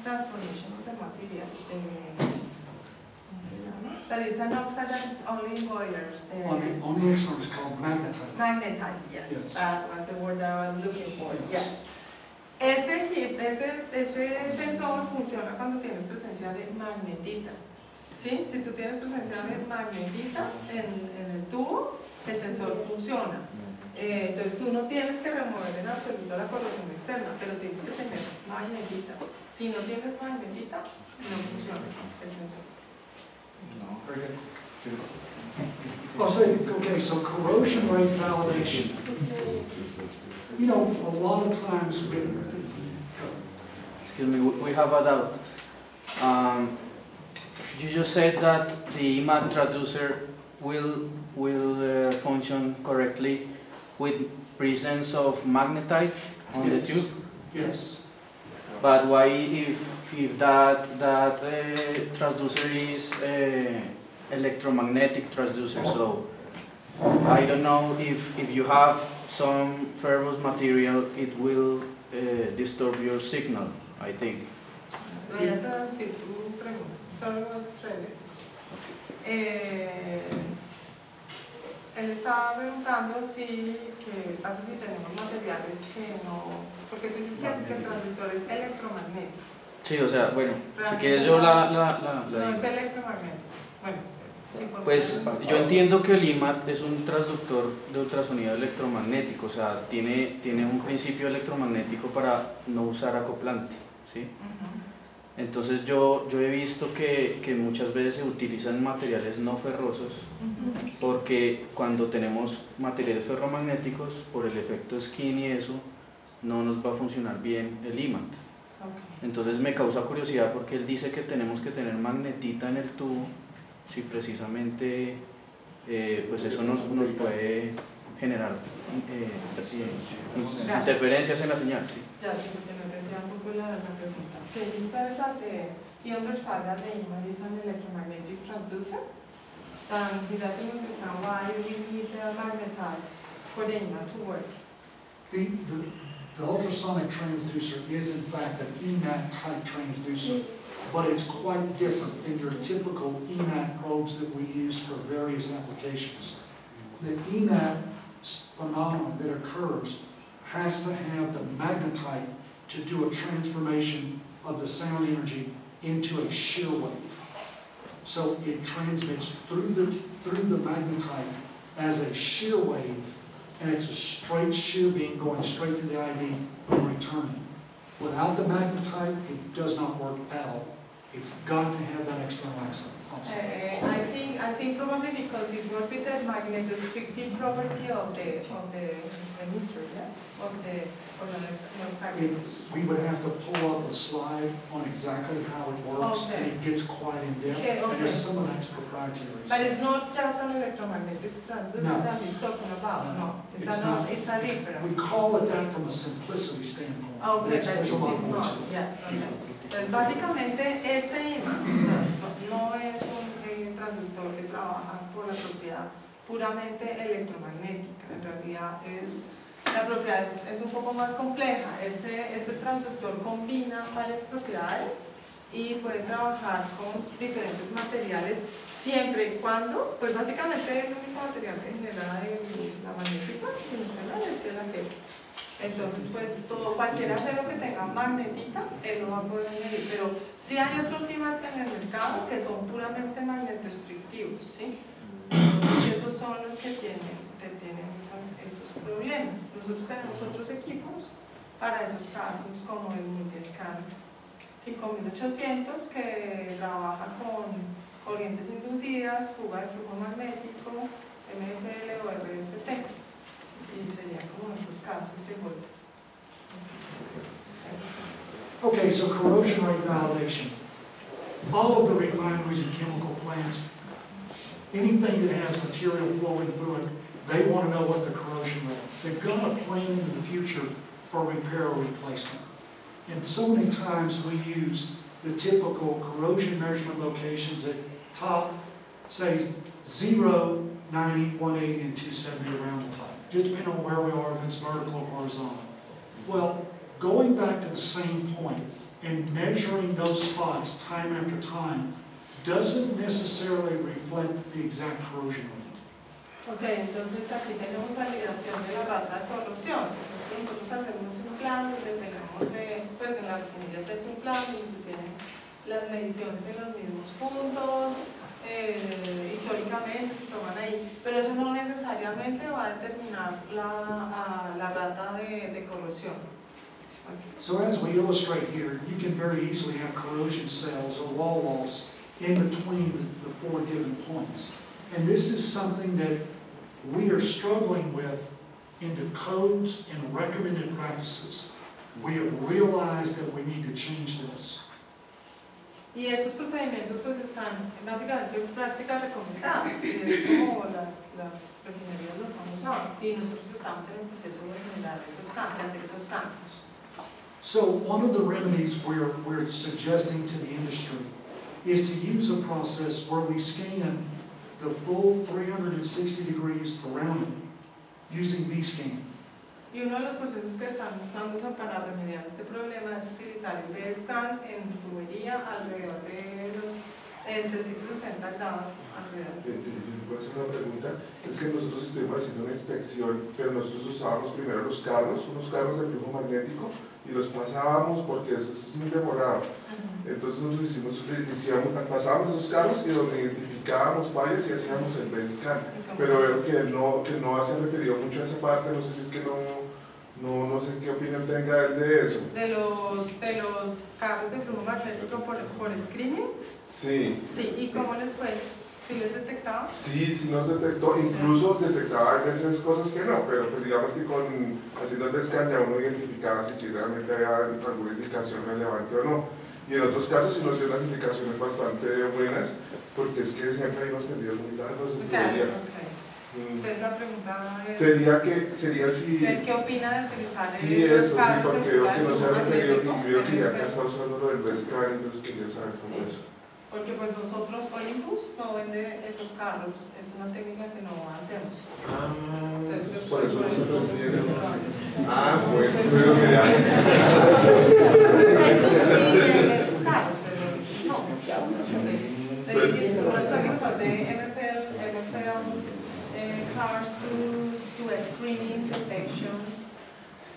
transformation of the material. That is an oxide that is only in boilers. On the external is called magnetite. Magnetite, yes. That was the word that I was looking for, yes. Este sensor funciona cuando tienes presencia de magnetita. ¿Sí? Si tú tienes presencia de magnetita en el tubo, el sensor funciona. Entonces tú no tienes que remover en absoluto la corrosión externa, pero tienes que tener magnetita. Si no tienes magnetita, no funciona. Es mención. No, very good. I'll say, okay, so corrosion rate validation. You know, a lot of times we, Excuse me, we have a doubt. You just said that the IMAT traducer will function correctly with presence of magnetite on the tube. yes. But why, if that transducer is electromagnetic transducer? So I don't know if you have some ferrous material, it will disturb your signal, I think. Voy a traducir tu pregunta. Solo vas a traer. Él estaba preguntando si, ¿qué pasa si tenemos materiales que no? Porque tú dices que el transductor es electromagnético. Sí, o sea, bueno, si Realmente quieres yo la no digo. es electromagnético. Bueno, sí, por Pues favor. yo entiendo que el IMAT es un transductor de ultrasonido electromagnético, o sea, tiene un principio electromagnético para no usar acoplante, ¿sí? Entonces yo he visto que muchas veces se utilizan materiales no ferrosos porque cuando tenemos materiales ferromagnéticos, por el efecto skin y eso, no nos va a funcionar bien el IMAT. Entonces me causa curiosidad porque él dice que tenemos que tener magnetita en el tubo, si precisamente pues eso nos puede generar interferencias en la señal. ¿Sí? Ya, sí, porque no entendía un poco la pregunta. Okay, you said that he understood that the IMAT is an electromagnetic transducer. He doesn't understand why we need the magnetite for the IMAT to work. The ultrasonic transducer is in fact an EMAT type transducer, but it's quite different than your typical EMAT probes that we use for various applications. The EMAT phenomenon that occurs has to have the magnetite to do a transformation of the sound energy into a shear wave. So it transmits through the magnetite as a shear wave, and it's a straight shear beam going straight to the ID and returning. Without the magnetite, it does not work at all. It's got to have that external offset. I think probably because it works with the magnetostrictive property of the mystery, yes? We would have to pull up a slide on exactly how it works, Okay. and it gets quite in depth. Okay, okay. And there's some of that's proprietary. But it's not just an electromagnetic transducer No. that he's talking about, no. It's not. It's a different. We call it that from a simplicity standpoint. Okay, There's but a it's lot more not, to it. yes, okay. Pues básicamente este IMAT no es un transductor que trabaja por la propiedad puramente electromagnética, en realidad la propiedad es un poco más compleja. Este transductor combina varias propiedades y puede trabajar con diferentes materiales siempre y cuando, pues básicamente el único material que genera la magnética, si no estoy mal, es el acero. Entonces, pues cualquier acero que tenga magnetita, él lo va a poder medir, pero sí hay otros IMAT en el mercado que son puramente magnetostrictivos, ¿sí? Entonces, esos son los que tienen esos problemas. Nosotros tenemos otros equipos para esos casos, como el Multiscan 5800, que trabaja con corrientes inducidas, fuga de flujo magnético, MFL o RFT. Y sería como esos casos de vuelta. Okay, so corrosion rate validation. All of the refineries and chemical plants, anything that has material flowing through it, they want to know what the corrosion rate. They're going to plan into the future for repair or replacement. And so many times we use the typical corrosion measurement locations at top, say 0, 90, 180, and 270 around the top. Just depending on where we are, if it's vertical or horizontal. Well, going back to the same point and measuring those spots time after time doesn't necessarily reflect the exact corrosion rate. Ok, entonces aquí tenemos validación de la rata de corrosión. Entonces nosotros hacemos un plan donde tenemos, pues en la refinería se hace un plan donde se tienen las mediciones en los mismos puntos, históricamente se toman ahí, pero eso no necesariamente va a determinar la rata de corrosión. So as we illustrate here, you can very easily have corrosion cells or wall loss in between the four given points. And this is something that we are struggling with in the codes and recommended practices. We have realized that we need to change this. Y estos procedimientos pues están básicamente en prácticas recomendadas, y es como las refinerías los han usado, y nosotros estamos en el proceso de generar esos cambios, hacer esos cambios. So one of the remedies we're suggesting to the industry is to use a process where we scan the full 360 degrees around it using V-scan. Y uno de los procesos que están usando para remediar este problema es utilizar el V-scan en tubería alrededor de los 360 grados alrededor. ¿Puedo hacer una pregunta? Es que nosotros estuvimos haciendo una inspección, pero nosotros usábamos primero los carros, unos carros de flujo magnético, y los pasábamos porque eso es muy demorado. Entonces nosotros pasábamos esos carros y donde identificábamos fallas y hacíamos el V-scan. Pero veo que no se ha referido mucho a esa parte, no sé si es que no sé qué opinión tenga él de eso. ¿De los carros de flujo magnético por screening? Sí. Sí, ¿y cómo les fue? ¿Sí les detectaba? Sí, sí nos detectó, incluso detectaba a veces cosas que no, pero pues digamos que haciendo el scan ya uno identificaba si realmente había alguna indicación relevante o no. Y en otros casos sí nos dio unas indicaciones bastante buenas, porque es que siempre hay unos tendidos muy largos en teoría. Entonces la pregunta es... Sería si... ¿Qué opina de utilizar sí, los eso, carros sí, porque de veo que no se ha referido, magnético? y veo que ya acá está usando lo del scan, entonces quería saber cómo es. Porque pues nosotros, Olympus no vende esos carros, es una técnica que no hacemos. Entonces, por eso nosotros tienen... bueno, pero Eso sí, esos carros, pero no. Uno está en de MFL cars to a screening detection,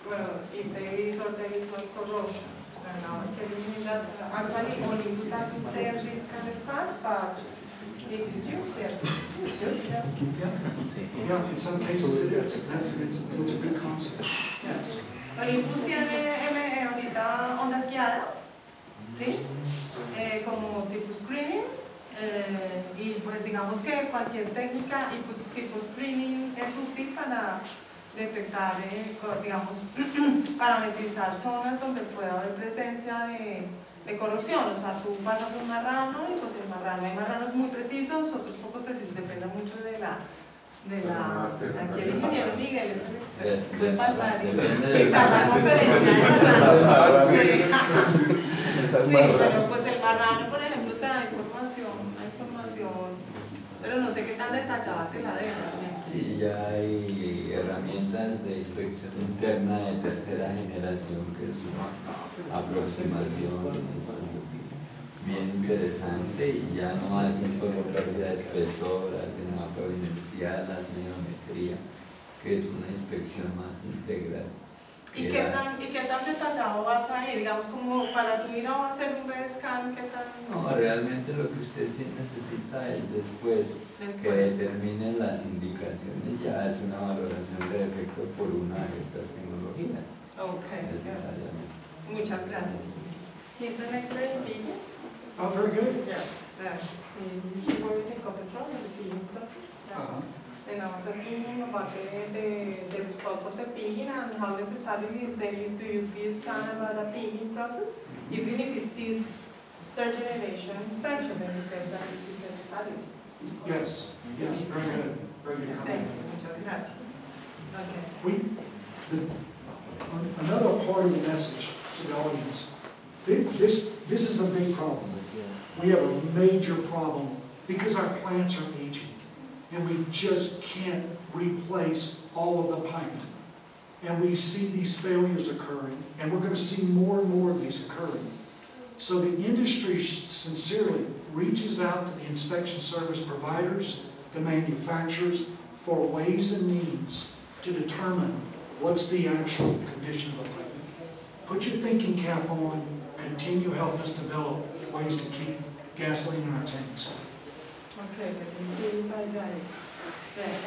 well, if there is or there is not corrosion. And now it's telling me that actually Olympus doesn't sell these kind of cars, but it is used, yes. Yeah, in some cases it is. It's a good concept. Olympus tiene ahorita ondas guiadas, ¿sí? Como tipo screening, y pues digamos que cualquier técnica y pues tipo screening es útil para detectar, digamos, parametrizar zonas donde pueda haber presencia de corrosión. O sea, tú pasas un marrano y pues el marrano, hay marranos muy precisos, otros pocos precisos, depende mucho de la aquí el ingeniero Miguel es el experto, puede pasar y dictar la conferencia de marranos. Sí, pero pues el marrano, por ejemplo, te da información, pero no sé qué tan detallada se la deja. Sí, ya hay herramientas de inspección interna de tercera generación que es una aproximación bien interesante y ya no hacen solo pérdida de espesor, hacen mapa inercial, hacen geometría, que es una inspección más integral. ¿Y qué tan detallado vas a ir? Digamos, como para tu ir a hacer un scan, ¿qué tan...? No, realmente lo que usted sí necesita es después que determinen las indicaciones, ya es una valoración de defecto por una de estas tecnologías. Ok. Necesariamente. Muchas gracias. ¿Is the next very big? Oh, very good. Yes. You work in control of the peeling process. And I was asking him about the results of the peeling and how necessary it is then to use V-scan about the peeling process, even if it is third generation inspection, then it says that it is necessary. Yes, very good. Very good Thank comment. you. Muchas gracias. Okay. Another part of the message to the audience, this is a big problem. We have a major problem because our plants are aging and we just can't replace all of the pipe. And we see these failures occurring, and we're going to see more and more of these occurring. So the industry sincerely reaches out to the inspection service providers, the manufacturers, for ways and means to determine what's the actual condition of the pipe. Put your thinking cap on, continue helping us develop ways to keep gasoline in our tanks. Ok,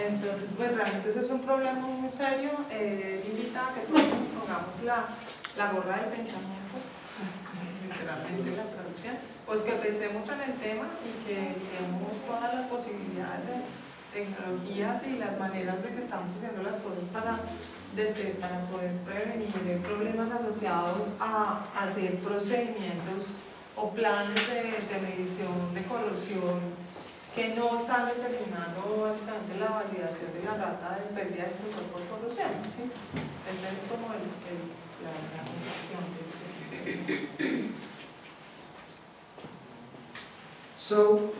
entonces pues realmente ese es un problema muy serio. Invita a que todos nos pongamos la gorra del pensamiento, literalmente la traducción, pues que pensemos en el tema y que tenemos todas las posibilidades de tecnologías y las maneras de que estamos haciendo las cosas para poder prevenir problemas asociados a hacer procedimientos o planes de medición de corrosión que no están determinando básicamente la validación de la rata de pérdida de espesor por corrosión, ¿sí? Esa es como la conclusión de este. So,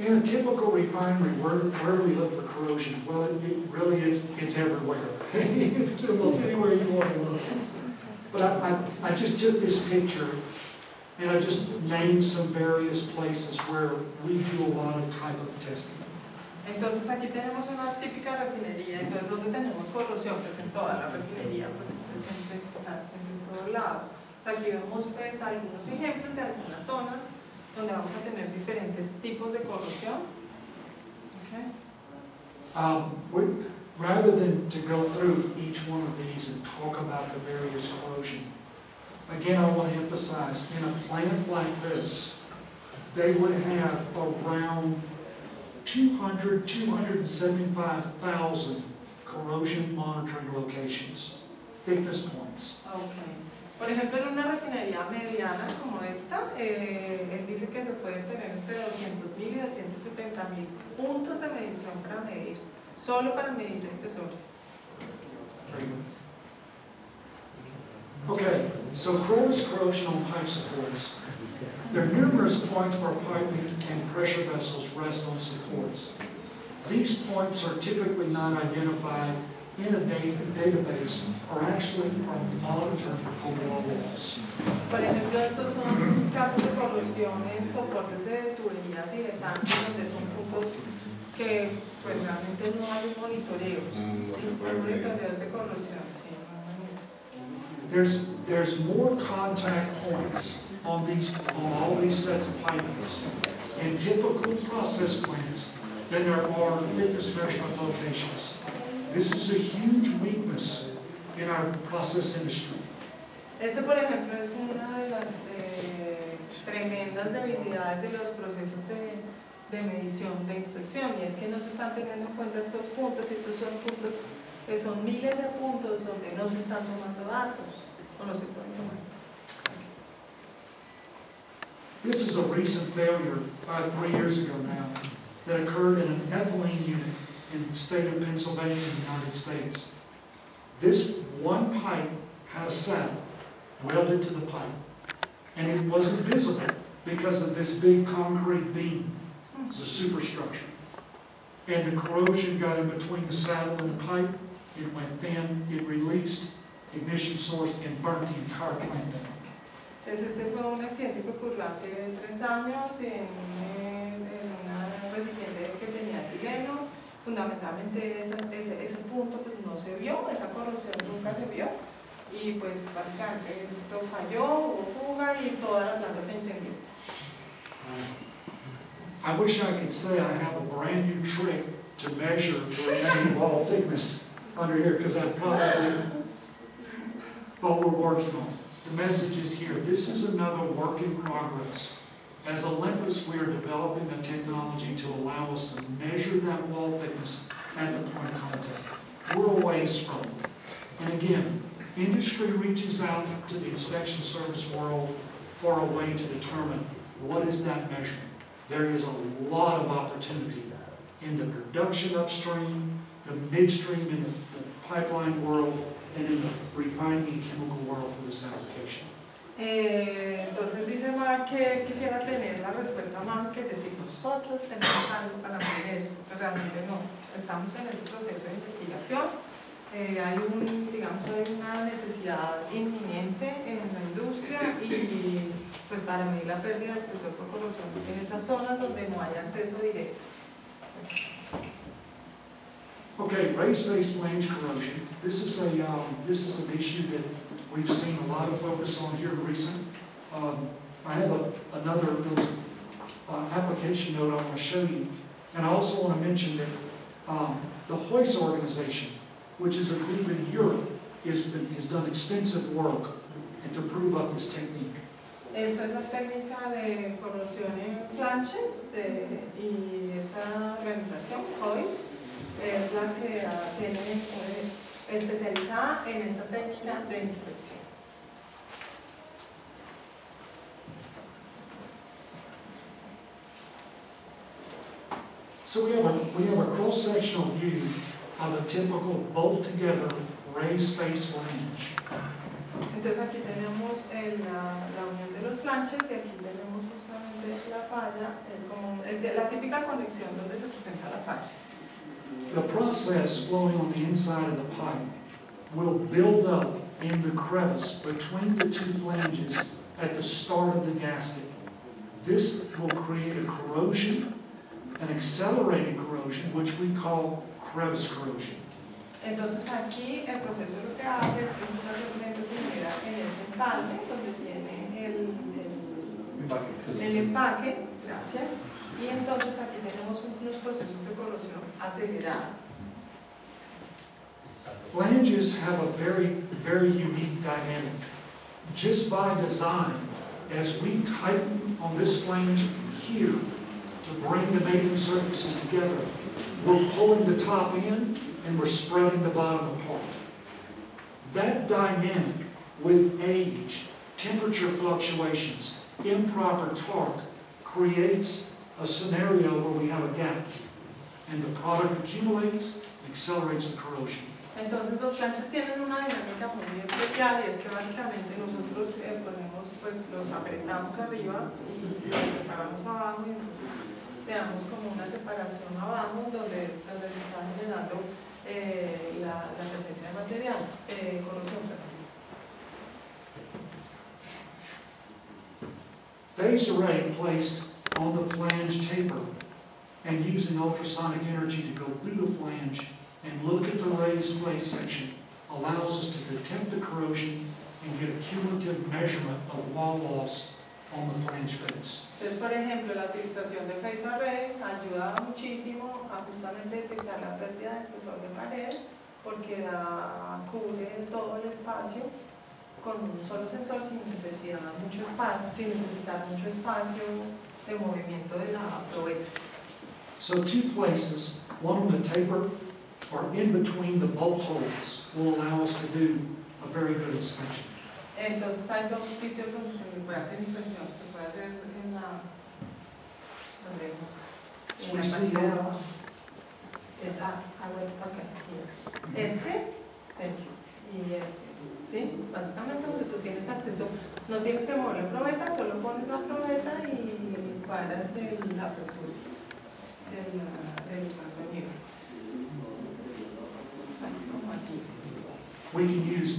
in a typical refinery, where do we look for corrosion? Well, it really is, it's everywhere. It's almost anywhere you want to look. But I just took this picture and I just named some various places where we do a lot of type of testing. Entonces aquí tenemos una típica refinería, entonces donde tenemos corrosión, pues en toda la refinería, pues está presente en todos lados. O sea, aquí vemos pues algunos ejemplos de algunas zonas donde vamos a tener diferentes tipos de corrosión. Okay. Rather than to go through each one of these and talk about the various corrosion, again, I want to emphasize, in a plant like this, they would have around 275,000 corrosion monitoring locations, thickness points. Okay. Por ejemplo, en una refinería mediana como esta, él dice que se pueden tener entre 200.000 y 270.000 puntos de medición para medir, solo para medir espesores. Okay, so crevice corrosion on pipe supports. There are numerous points where piping and pressure vessels rest on supports. These points are typically not identified in a database or actually are monitored for wall walls. Por ejemplo, estos son casos de corrosión en soportes de tuberías y de tanques donde son puntos que pues realmente no hay monitoreos, ¿sí? Hay monitoreos de corrosión, sí. There's more contact points on all these sets of pipings in typical process plants than there are thickness measurement locations. This is a huge weakness in our process industry. Este, por ejemplo, es una de las tremendas debilidades de los procesos de medición, de inspección, y es que no se están teniendo en cuenta estos puntos, y estos son puntos que son miles de puntos donde no se están tomando datos, o no se pueden tomar. This is a recent failure, about 3 years ago now, that occurred in an ethylene unit in the state of Pennsylvania in the United States. This one pipe had a saddle welded to the pipe, and it wasn't visible because of this big concrete beam. It's a superstructure. And the corrosion got in between the saddle and the pipe, it went thin, it released ignition source and burnt the entire plant down. Entonces, este fue un accidente que ocurrió hace 3 años en una recipiente que tenía etileno. Fundamentalmente ese punto pues no se vio, esa corrosión nunca se vio, y pues básicamente esto falló, hubo fuga y toda la planta se incendió. I wish I could say I have a brand new trick to measure the remaining wall thickness under here, because I probably, but we're working on it. The message is here. This is another work in progress. As Olympus, we are developing a technology to allow us to measure that wall thickness at the point of contact. We're a ways from it. And again, industry reaches out to the inspection service world for a way to determine what is that measurement. There is a lot of opportunity in the production upstream, the midstream in the pipeline world, and in the refining and chemical world for this application. Entonces dice Mark que quisiera tener la respuesta más que decir nosotros tenemos algo para medir esto, pero realmente no, estamos en este proceso de investigación, hay una necesidad inminente en la industria y pues para medir la pérdida de espesor por corrosión en esas zonas donde no hay acceso directo. Okay, race-based flange corrosion. This is an issue that we've seen a lot of focus on here recent. I have another application note I want to show you, and I also want to mention that the Hoist organization, which is a group in Europe, has done extensive work and to prove up this technique. Esta es la técnica de corrosión en flanches y esta organización, COIS, es la que tiene especializada en esta técnica de inspección. So we have a cross-sectional view of a typical bolt-together raised face flange. Entonces aquí tenemos la unión de los flanches y aquí tenemos justamente la falla, la típica conexión donde se presenta la falla. The process flowing on the inside of the pipe will build up in the crevice between the two flanges at the start of the gasket. This will create a corrosion, an accelerated corrosion, which we call crevice corrosion. Entonces aquí el proceso lo que hace es que justamente se genera en este empalme donde tiene el empaque, gracias, y entonces aquí tenemos unos procesos de corrosión acelerada. Flanges have a very, very unique dynamic. Just by design, as we tighten on this flange here to bring the mating surfaces together, we're pulling the top in and we're spreading the bottom apart. That dynamic with age, temperature fluctuations, improper torque creates a scenario where we have a gap and the product accumulates and accelerates the corrosion. Entonces los flanches tienen una dinámica muy especial y es que básicamente nosotros ponemos, pues los apretamos arriba y los separamos abajo y entonces tenemos como una separación abajo donde se está generando la presencia de material, corrosión. Phased array placed on the flange taper and using ultrasonic energy to go through the flange and look at the raised face section allows us to detect the corrosion and get a cumulative measurement of wall loss on the flange face. Entonces, por ejemplo, la utilización de phase array ayuda muchísimo a justamente detectar la pérdida de espesor de pared porque cubre todo el espacio con un solo sensor sin necesitar mucho espacio de movimiento de la probeta. So 2 places, one on the taper or in between the bolt holes, will allow us to do a very good inspection. Entonces hay 2 sitios donde se puede hacer inspección, se puede hacer en la thank you, y ¿sí? Básicamente donde tú tienes acceso, no tienes que mover la probeta, solo pones la probeta y paras la apertura del ultrasonido. Como así. We can use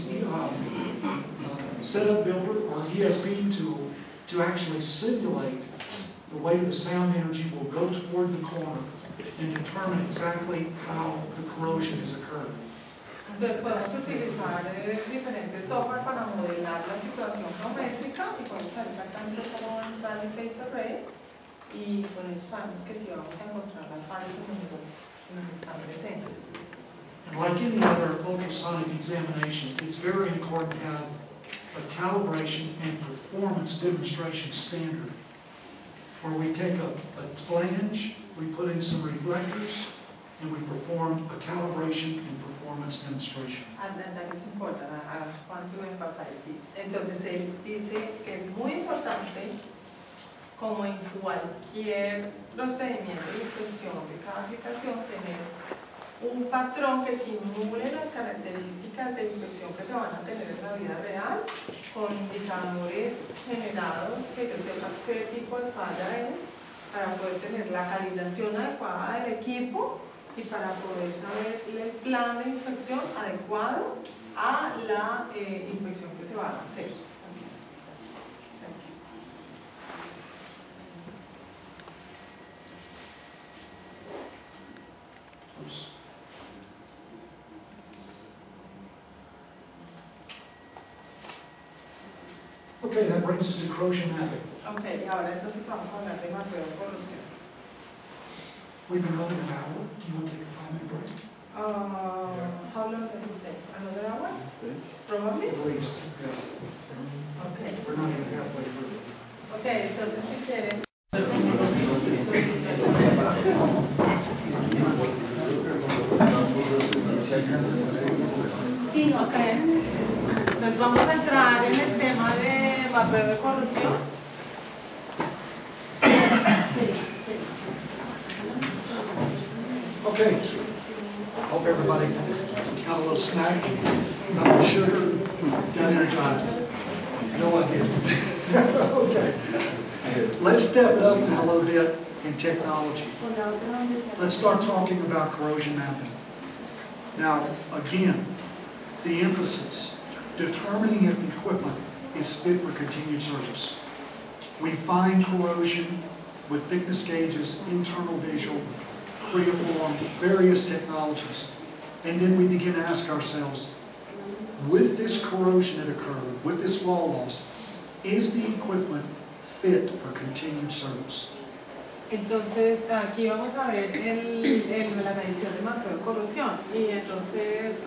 setup builder or ESP tool to actually simulate the way the sound energy will go toward the corner and determine exactly how the corrosion is occurring. Entonces podemos utilizar diferentes software para modelar la situación geométrica y podemos saber exactamente cómo va a entrar el phase array y con eso sabemos que si vamos a encontrar las fallas en donde están presentes. And like any other ultrasonic examination, it's very important to have a calibration and performance demonstration standard where we take a flange, we put in some reflectors, and we perform a calibration and performance demonstration. And that is important. I want to emphasize this. Entonces él dice que es muy importante, como en cualquier procedimiento de inspección de cada aplicación, tener un patrón que simule las características de inspección que se van a tener en la vida real, con indicadores generados que yo sepa qué tipo de falla es, para poder tener la calibración adecuada del equipo y para poder saber el plan de inspección adecuado a la inspección que se va a hacer. Oops. Okay, that brings us to corrosion mapping. Ok, y ahora entonces vamos a hablar de mapeo de corrosión. We've been running an hour. Do you want to take a 5-minute break? How long does it take? Another hour? Probably? At least. Yeah. Ok, entonces vamos a entrar en el tema de mapeo de corrosión. Okay. Hope everybody got a little snack, got a sugar, got energized. No idea. Okay. Let's step it up now a little bit in technology. Let's start talking about corrosion mapping. Now, again, the emphasis, determining if equipment is fit for continued service. We find corrosion with thickness gauges, internal visual, creoform, various technologies. And then we begin to ask ourselves, with this corrosion that occurred, with this wall loss, is the equipment fit for continued service? Entonces, aquí vamos a ver la medición de mapeo de corrosión. Y entonces,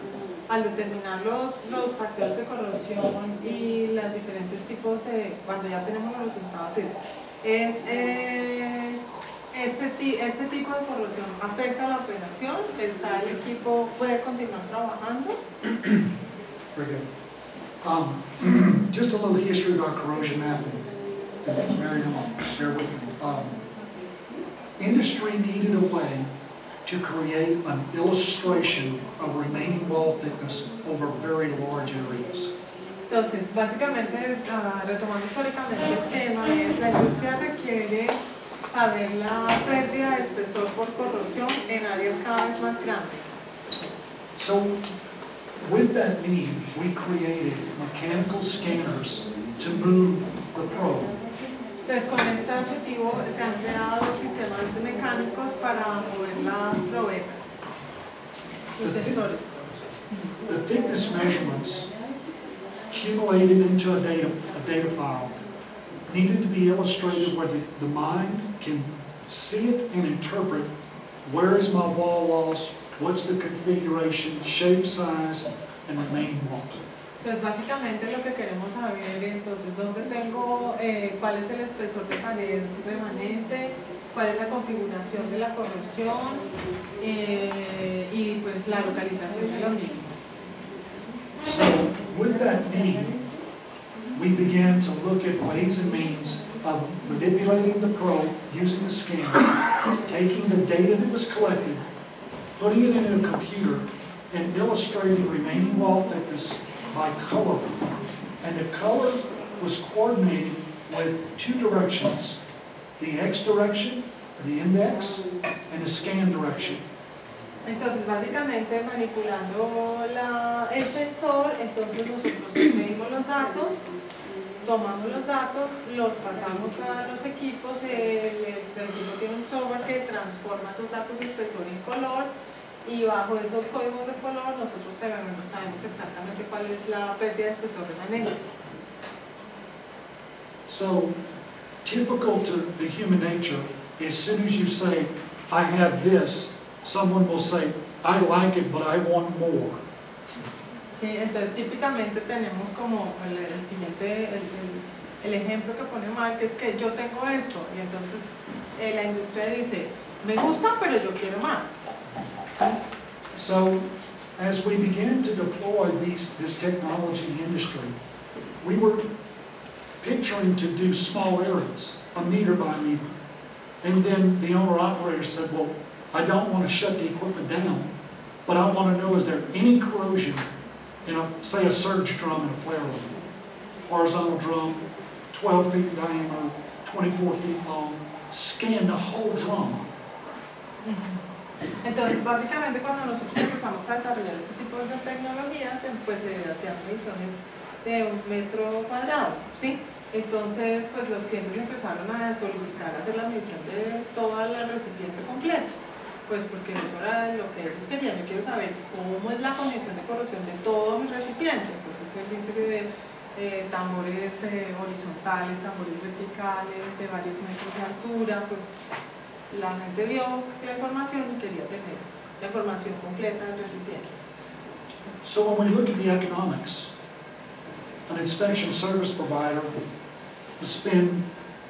al determinar los factores de corrosión y los diferentes tipos de, cuando ya tenemos los resultados, este tipo de corrosión afecta a la operación, está el equipo, puede continuar trabajando. Very good. Just a little history about corrosion mapping. Very long. Bear with me. Industry needed a way to create an illustration of remaining wall thickness over very large areas. Entonces, básicamente, retomando históricamente el tema, la industria requiere saber la pérdida de espesor por corrosión en áreas cada vez más grandes. So, with that need, we created mechanical scanners to move the probe. Entonces, con este objetivo se han creado sistemas mecánicos para mover las probetas, los sensores. The thickness measurements accumulated into a data file needed to be illustrated where the mind can see it and interpret where is my wall loss, what's the configuration, shape, size, and remaining wall. Pues básicamente lo que queremos saber, entonces, dónde tengo, cuál es el espesor de pared remanente, cuál es la configuración de la corrosión y pues la localización de lo mismo. So, with that need, we began to look at ways and means of manipulating the probe using the scanner, taking the data that was collected, putting it into a computer, and illustrating remaining wall thickness by color. And the color was coordinated with two directions, the X direction, the index, and the scan direction. Entonces, básicamente manipulando el sensor, entonces nosotros medimos los datos, tomamos los datos, los pasamos a los equipos, el equipo tiene un software que transforma esos datos de espesor en color, y bajo esos códigos de color nosotros sabemos exactamente cuál es la pérdida de espesor remanente. So, typical to the human nature, as soon as you say, I have this, someone will say, I like it, but I want more. Sí, entonces típicamente tenemos como el siguiente, el ejemplo que pone Mark, es que yo tengo esto, y entonces la industria dice, me gusta, pero yo quiero más. So, as we began to deploy this technology in the industry, we were picturing to do small areas, a meter by meter. And then the owner-operator said, well, I don't want to shut the equipment down, but I want to know, is there any corrosion in, say, a surge drum and a flare line? Horizontal drum, 12 feet in diameter, 24 feet long, scan the whole drum. Entonces, básicamente, cuando nosotros empezamos a desarrollar este tipo de tecnologías, pues se hacían mediciones de 1 metro cuadrado, ¿sí? Entonces, pues los clientes empezaron a solicitar hacer la medición de todo el recipiente completo, pues porque eso era lo que ellos querían. Yo quiero saber cómo es la condición de corrosión de todo mi recipiente. Entonces, él dice que tambores horizontales, tambores verticales, de varios metros de altura, pues la gente vio la información y quería tener la información completa del recipiente. So when we look at the economics, an inspection service provider will spend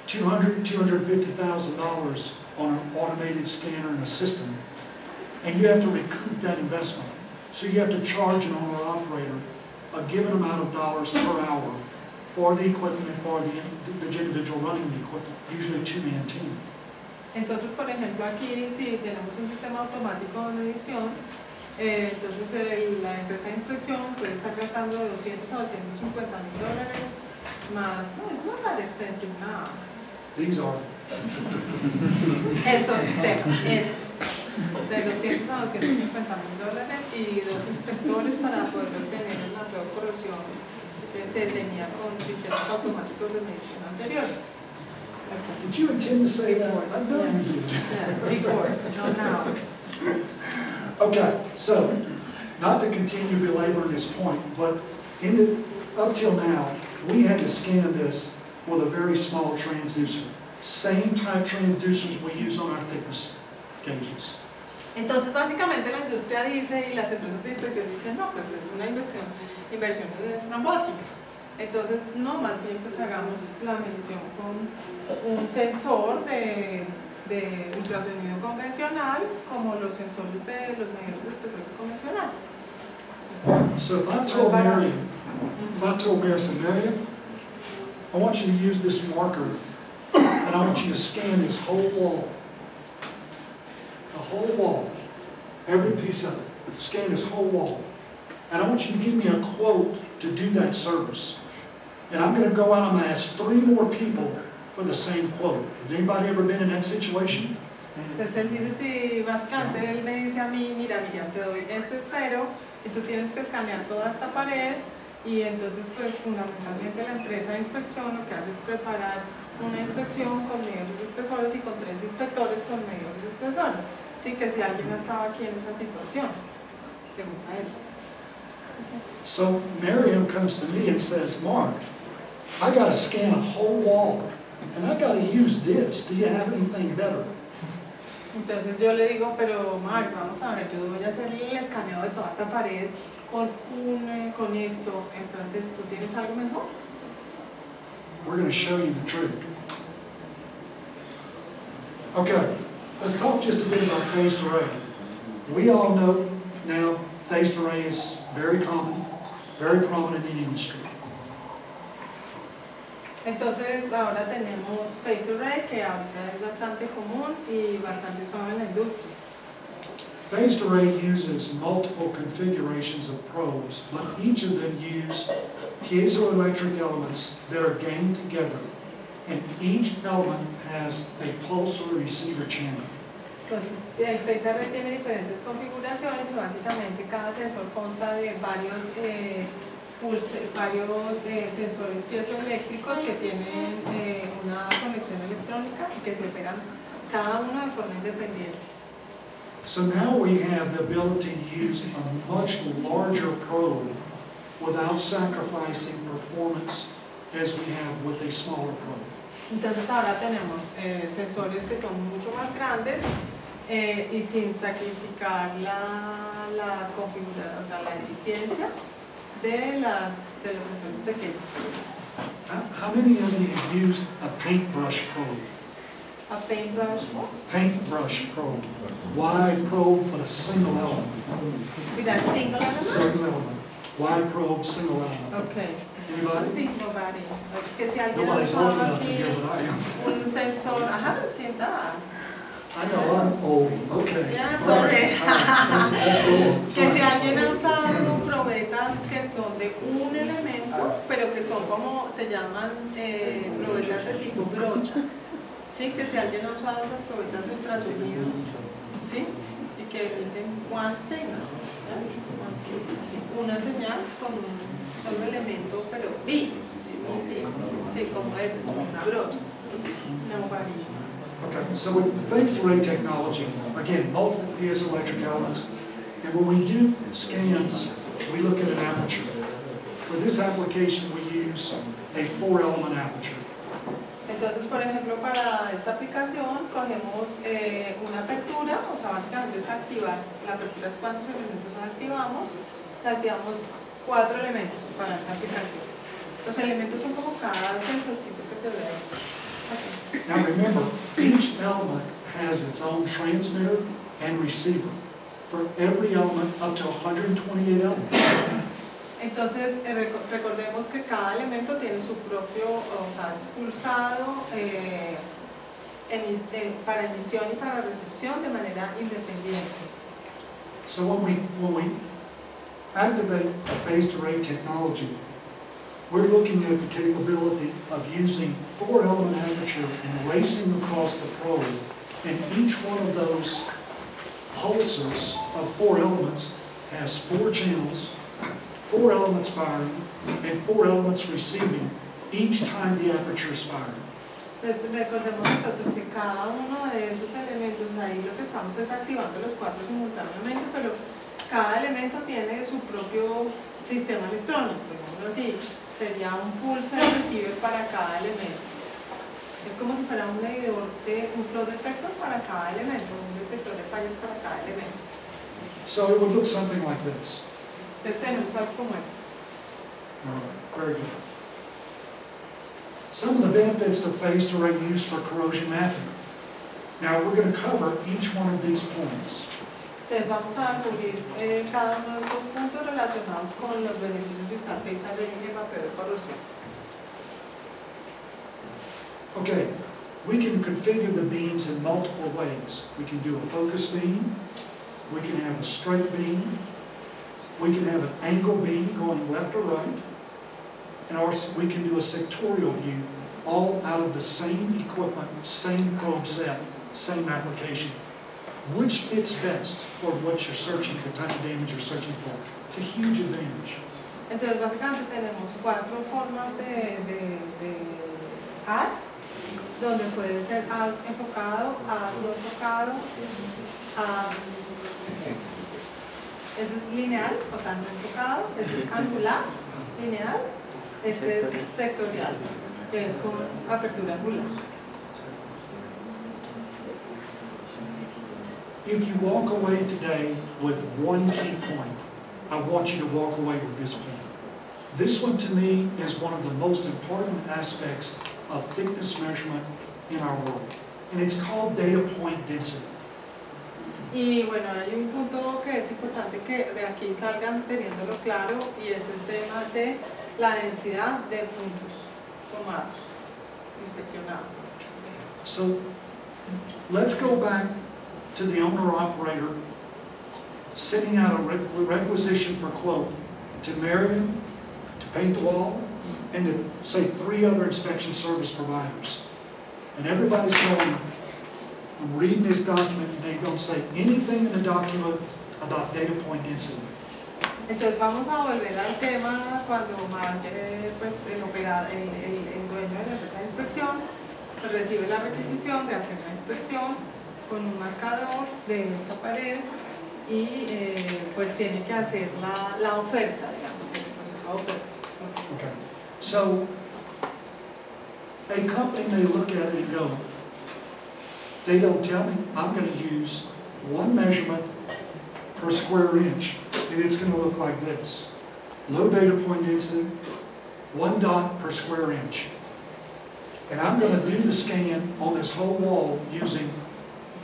$250,000 on an automated scanner and a system, and you have to recoup that investment. So you have to charge an owner-operator a given amount of dollars per hour for the equipment and for the individual running the equipment, usually a two-man team. Entonces, por ejemplo, aquí si tenemos un sistema automático de medición, entonces la empresa de inspección puede estar gastando de 200 a 250 mil dólares más, no, es not that expensive now. These are. Estos sistemas, de 200 a 250 mil dólares y 2 inspectores para poder obtener la peor corrosión que se tenía con sistemas automáticos de medición anteriores. Did you intend to say that? I know you did. Yeah, before, not now. Okay, so, not to continue belaboring this point, but up till now, we had to scan this with a very small transducer. Same type transducers we use on our thickness gauges. Entonces, básicamente la industria dice y las empresas de inspección dicen, no, pues es una inversión estrambótica. Entonces, no, más bien pues hagamos la medición con un sensor de ultrasonido convencional, como los sensores de los medidores de espesores convencionales. So if I told Miriam, Miriam, I want you to use this marker, and I want you to scan this whole wall. The whole wall. Every piece of it. Scan this whole wall. And I want you to give me a quote to do that service. And I'm going to go out and I'm going to ask 3 more people for the same quote. Has anybody ever been in that situation? Entonces él dice, si básicamente él me dice a mí, mira, te doy este esfero y tú tienes que escanear toda esta pared y entonces pues fundamentalmente la empresa de inspección lo que hace es preparar una inspección con medidores de espesores y con 3 inspectores con medidores de espesores. Sí, que si alguien ha estado aquí en esa situación, pregunta él. So Miriam comes to me and says, Mark, I got to scan a whole wall and I got to use this. Do you have anything better? Entonces yo le digo, pero Mark, vamos a ver, yo voy a hacer el escaneo de toda esta pared con esto, entonces ¿tú tienes algo mejor? We're going to show you the trick. Okay, let's talk just a bit about phased array. We all know now phased array is very common, very prominent in industry. Entonces ahora tenemos phased array que ahora es bastante común y bastante usado en la industria. Phased array uses multiple configurations of probes, but each of them use piezoelectric elements that are gained together, and each element has a pulse or receiver channel. Entonces el phased array tiene diferentes configuraciones y básicamente cada sensor consta de varios sensores piezoeléctricos que tienen una conexión electrónica y que se operan cada uno de forma independiente. So now we have the ability to use a much larger probe without sacrificing performance as we have with a smaller probe. Entonces ahora tenemos sensores que son mucho más grandes y sin sacrificar la configuración, o sea, la eficiencia de los sensores pequeños. How many of you have used a paintbrush probe? A paintbrush? Paintbrush probe. Wide probe with a single element. With a single element? Single element. Wide probe, single element. Okay. Anybody? Nobody. Que si alguien ha Nobody's old usado enough to aquí hear what I am. un sensor, I haven't seen that. I know, I'm old. Okay. Yeah, All sorry. right. Let's go on. Que si alguien ha usado probetas que son de un elemento, pero que son como, se llaman probetas de tipo brocha. Sí, que si alguien ha usado esas probetas de ultrasonido, ¿sí? Y que emiten one signal, ¿sí? Una señal con un solo elemento, pero sí, como es, como una brocha, no varía. Okay, so with the phased array technology, again, multiple piezoelectric elements, and when we do scans, we look at an aperture. For this application, we use a 4-element aperture. Entonces, por ejemplo, para esta aplicación cogemos una apertura, o sea, básicamente es activar, la apertura es cuántos elementos nos activamos, o sea, activamos 4 elementos para esta aplicación. Los elementos son como cada sensorcito que se ve ahí. Okay. Now remember, each element has its own transmitter and receiver. For every element, up to 128 elements. Entonces, recordemos que cada elemento tiene su propio, o sea, es pulsado para emisión y para recepción de manera independiente. So when we activate a phased array technology, we're looking at the capability of using 4-element aperture and racing across the probe, and each one of those pulses of 4 elements has 4 channels, 4 elements firing, and 4 elements receiving each time the aperture is fired. Entonces, recordemos entonces que cada uno de esos elementos, ahí lo que estamos es activando los 4 simultáneamente, pero cada elemento tiene su propio sistema electrónico, digamos así, sería un pulse receiver para cada elemento. Es como si fuera un medidor un flow detector para cada elemento, un detector de fallas para cada elemento. So it would look something like this. Entonces tenemos algo como esto. Very good. Some of the benefits of phased array use for corrosion mapping. Now we're going to cover each one of these points. Entonces vamos a cubrir cada uno de estos puntos relacionados con los beneficios de usar phased array en mapeo de corrosión. Okay, we can configure the beams in multiple ways. We can do a focus beam, we can have a straight beam, we can have an angle beam going left or right, and also we can do a sectorial view, all out of the same equipment, same probe set, same application. Which fits best for what you're searching, the type of damage you're searching for? It's a huge advantage. Entonces básicamente tenemos 4 formas de haz, donde puede ser haz enfocado, haz no enfocado, haz, ese es lineal, o tanto enfocado, ese es angular, lineal, este es sectorial, que es con apertura angular. If you walk away today with one key point, I want you to walk away with this point. This one to me is one of the most important aspects of thickness measurement in our world, and it's called data point density. Y bueno, hay un punto que es importante que de aquí salgan teniéndolo claro, y es el tema de la densidad de puntos tomados, inspeccionados. So let's go back to the owner-operator sending out a requisition for quote to Marion to paint the wall and to, say, 3 other inspection service providers. And everybody's going, I'm reading this document, and they don't say anything in the document about data point density. Entonces vamos a volver al tema cuando pues el dueño de la empresa de inspección recibe la requisición de hacer la inspección con un marcador de esta pared y pues tiene que hacer la oferta, digamos, el proceso de oferta. Okay. So a company may look at it and go, they don't tell me, I'm going to use one measurement per square inch, and it's going to look like this. Low data point density, 1 dot per square inch. And I'm going to do the scan on this whole wall using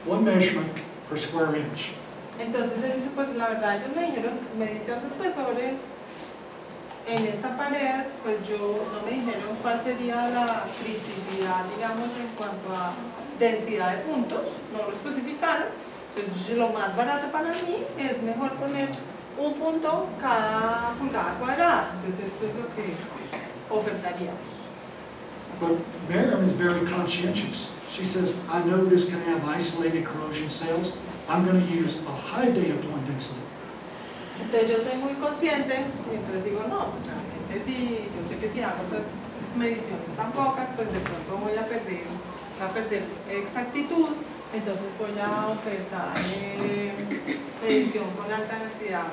one measurement per square inch. Entonces él dice, pues la verdad ellos me dijeron medición de espesores en esta pared, pues no me dijeron cuál sería la criticidad, digamos, en cuanto a densidad de puntos, no lo especificaron. Pues lo más barato para mí es mejor poner un punto cada pulgada cuadrada. Entonces esto es lo que ofertaríamos. But Miriam is very conscientious. She says, I know this can have isolated corrosion cells. I'm going to use a high data point density. Entonces yo soy muy consciente y entonces digo, no, pues realmente sí, yo sé que si hago esas mediciones tan pocas, pues de pronto voy a perder exactitud, entonces voy a ofertar medición con alta densidad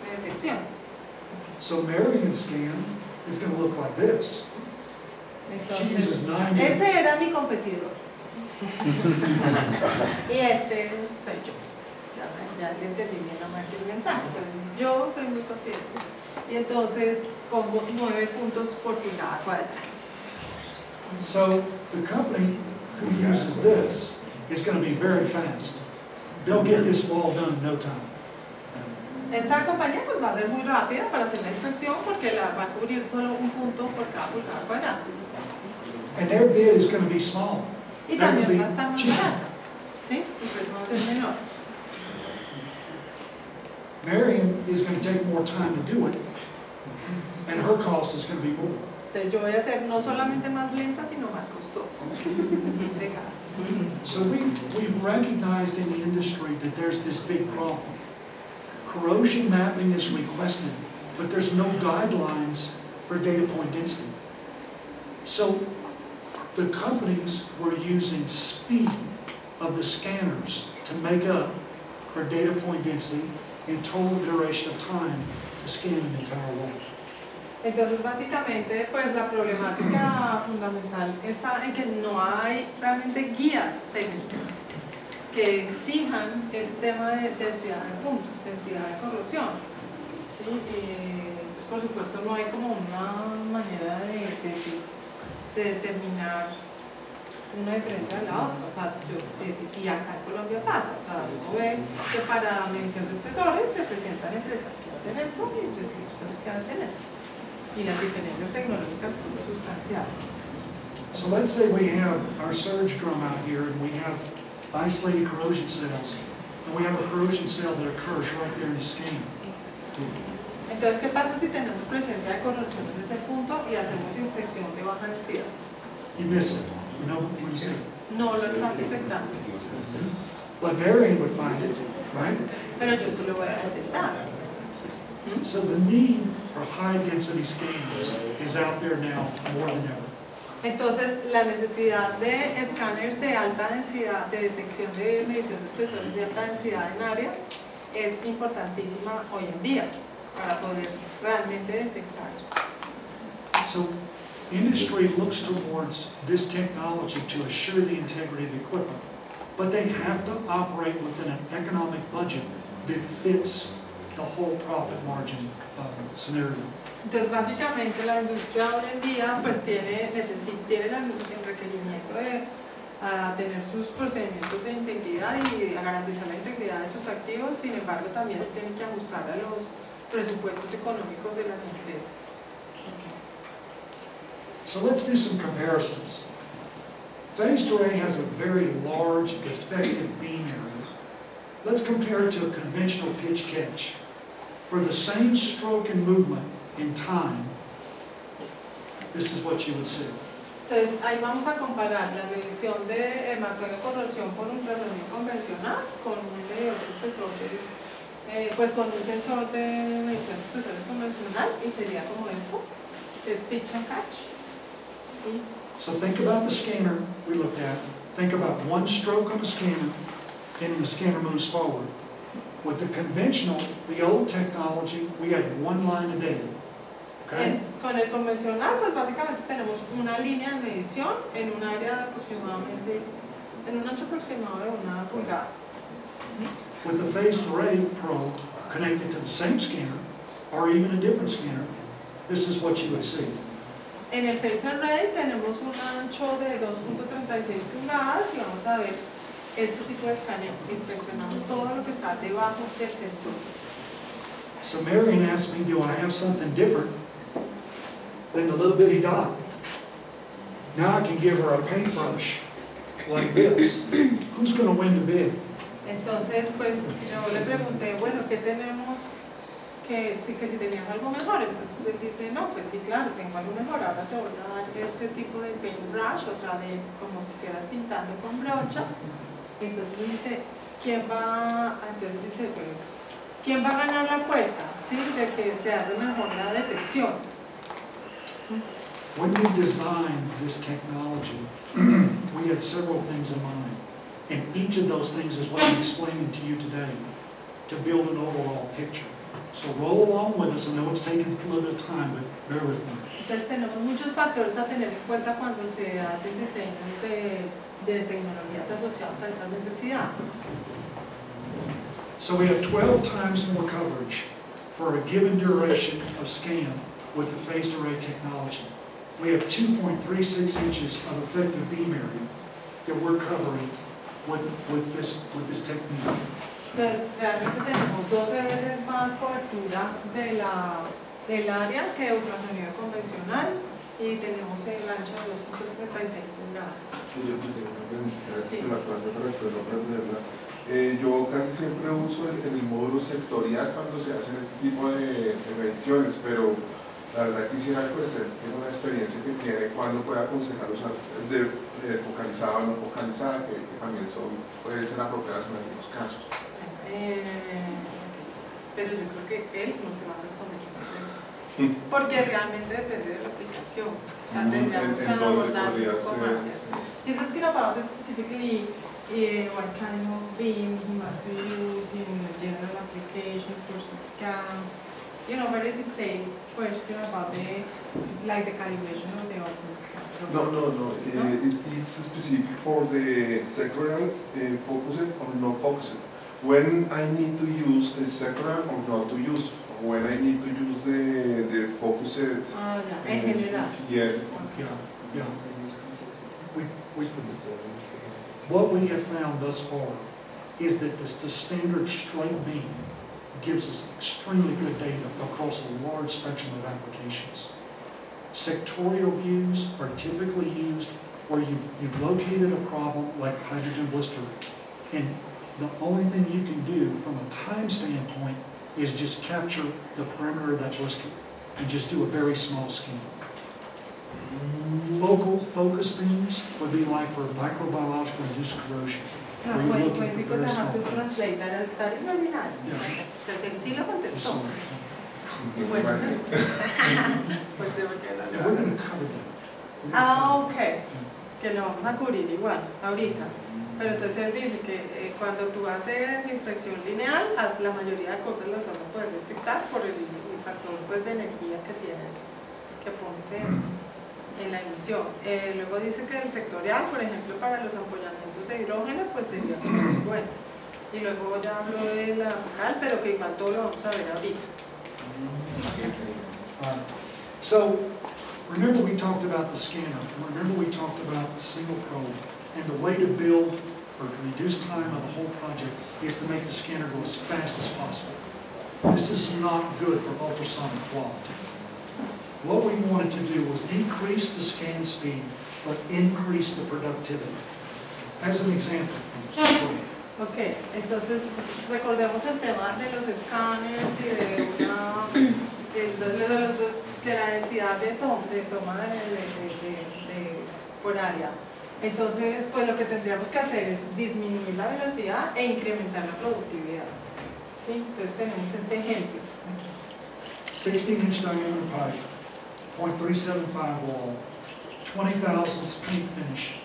de detección. So Miriam's scan is going to look like this. Entonces, este era mi competidor. Y este soy yo. Ya le entendí bien el mensaje, pues yo soy muy consciente. Y entonces pongo 9 puntos por pulgada cuadrada. So the company who uses this is going to be very fast. They'll get this wall done in no time. Esta compañía pues va a ser muy rápida para hacer la inspección porque va a cubrir solo un punto por cada pulgada cuadrada. And their bid is going to be small. Y They're going to también be va a estar más cheaper. barata, ¿sí? El precio va a ser menor. Marion is going to take more time to do it, and her cost is going to be more. Entonces yo voy a ser no solamente más lenta, sino más costosa. So we've recognized in the industry that there's this big problem. Corrosion mapping is requested, but there's no guidelines for data point density. So the companies were using speed of the scanners to make up for data point density and total duration of time to scan an entire wall. Entonces básicamente pues la problemática fundamental está en que no hay realmente guías técnicas que exijan este tema de densidad de puntos, densidad de corrosión, ¿sí? Pues por supuesto no hay como una manera de determinar una diferencia de la otra, o sea, y acá en Colombia pasa, o sea, uno ve que para medición de espesores se presentan empresas que hacen esto y empresas que hacen esto, y las diferencias tecnológicas son sustanciales. So let's say we have our surge drum out here and we have isolated corrosion cells, and we have a corrosion cell that occurs right there in the scan. Entonces, ¿qué pasa si tenemos presencia de corrosión en ese punto y hacemos inspección de baja densidad? You miss it. You know what you see. No lo estás detectando, But Marion would find it, right? pero yo te lo voy a detectar. So the need for high density scans is out there now more than ever. Entonces, la necesidad de escáneres de alta densidad, de detección de medición de espesores de alta densidad en áreas, es importantísima hoy en día para poder realmente detectar. So industry looks towards this technology to assure the integrity of the equipment, but they have to operate within an economic budget that fits the whole profit margin scenario. Entonces, básicamente, la industria hoy en día pues tiene el requerimiento de tener sus procedimientos de integridad y a garantizar la integridad de sus activos, sin embargo, también se tienen que ajustar a los presupuestos económicos de las empresas. So let's do some comparisons. Phased array has a very large effective beam area. Let's compare it to a conventional pitch catch. For the same stroke and movement in time, this is what you would see. Entonces, ahí vamos a comparar la medición de hematoide de corrosión por ultrasonido convencional con un medidor de espesores, pues con un sensor de medición de espesores convencional, y sería como esto, que es pitch and catch. ¿Sí? So think about the scanner we looked at. Think about one stroke on the scanner, and the scanner moves forward. With the conventional, the old technology, we had one line of data. Okay? Con el convencional, pues básicamente tenemos una línea de medición en un área de aproximadamente, en un ancho aproximado de una pulgada. With the phased array probe connected to the same scanner, or even a different scanner, this is what you would see. En el phased array tenemos un ancho de 2.36 pulgadas y vamos a ver este tipo de escaneo. Inspeccionamos todo lo que está debajo del sensor. So Marion asked me, do I have something different than the little bitty dot? Now I can give her a paintbrush like this. Who's going to win the bid? Entonces, pues yo le pregunté, bueno, ¿qué tenemos? Que si tenías algo mejor. Entonces él dice, no, pues sí, claro, tengo algo mejor. Ahora te voy a dar este tipo de paintbrush, o sea, de como si estuvieras pintando con brocha. Entonces me dice, ¿quién va a ganar la apuesta? ¿Sí? De que se hace mejor la detección. When we designed this technology, we had several things in mind. And each of those things is what I'm explaining to you today to build an overall picture. So roll along with us. I know it's taking a little bit of time, but bear with me. Entonces tenemos muchos factores a tener en cuenta cuando se hacen diseños de tecnologías asociados a estas necesidades. So we have 12 times more coverage for a given duration of scan with the phased array technology. We have 2.36 inches of effective beam area that we're covering with this technique. Entonces, realmente tenemos 12 veces más cobertura del área que ultrasonido convencional y tenemos el ancho de 2.36 pulgadas. Yo tengo una pregunta, Sí. que me pasa para después no aprenderla. Yo casi siempre uso el módulo sectorial cuando se hacen este tipo de mediciones, pero la verdad quisiera pues tener una experiencia que tiene cuando puede aconsejar usar de focalizada o no focalizada, que también pueden ser apropiadas en algunos casos. Pero yo creo que él no te va a responder esa pregunta, porque realmente depende de la aplicación. O sea, tendríamos que abordar un poco más. This is going about specifically what kind of beam he must use in general applications versus scan. You know, very detailed question about the calibration of the open scan. No. It's specific for the sectorial focused or not focused. When I need to use the sectorial or not to use, when I need to use the focused. Ah, ya, en general. Yes. Yeah. What we have found thus far is that the standard straight beam gives us extremely good data across a large spectrum of applications. Sectorial views are typically used where you've located a problem like hydrogen blister, and the only thing you can do from a time standpoint is just capture the perimeter of that blister and just do a very small scan. Focus beams would be like for microbiological induced corrosion. No, where you're looking when for because I very have to small translate that is very nice. Yeah. Entonces él sí lo contestó. Sorry. Bueno, pues se me queda Yeah, we're going to cover that. We're gonna Ah, cover ok. Que lo vamos a cubrir igual, ahorita. Pero entonces él dice que cuando tú haces inspección lineal, la mayoría de cosas las vas a poder detectar por el factor pues, de energía que tienes, que pones en la emisión. Luego dice que el sectorial, por ejemplo, para los ampollamientos de hidrógeno, pues sería muy bueno. Y luego ya habló de la focal, pero que igual todo lo vamos a ver ahorita. So, remember we talked about the scanner, and remember we talked about the single probe, and the way to build or to reduce time of the whole project is to make the scanner go as fast as possible. This is not good for ultrasonic quality. What we wanted to do was decrease the scan speed, but increase the productivity. As an example, Ok, entonces recordemos el tema de los escáneres y de la densidad de toma por área. Entonces, pues lo que tendríamos que hacer es disminuir la velocidad e incrementar la productividad. ¿Sí? Entonces tenemos este ejemplo. 16-inch diameter pipe, 0.375 wall, 20,000 paint finish,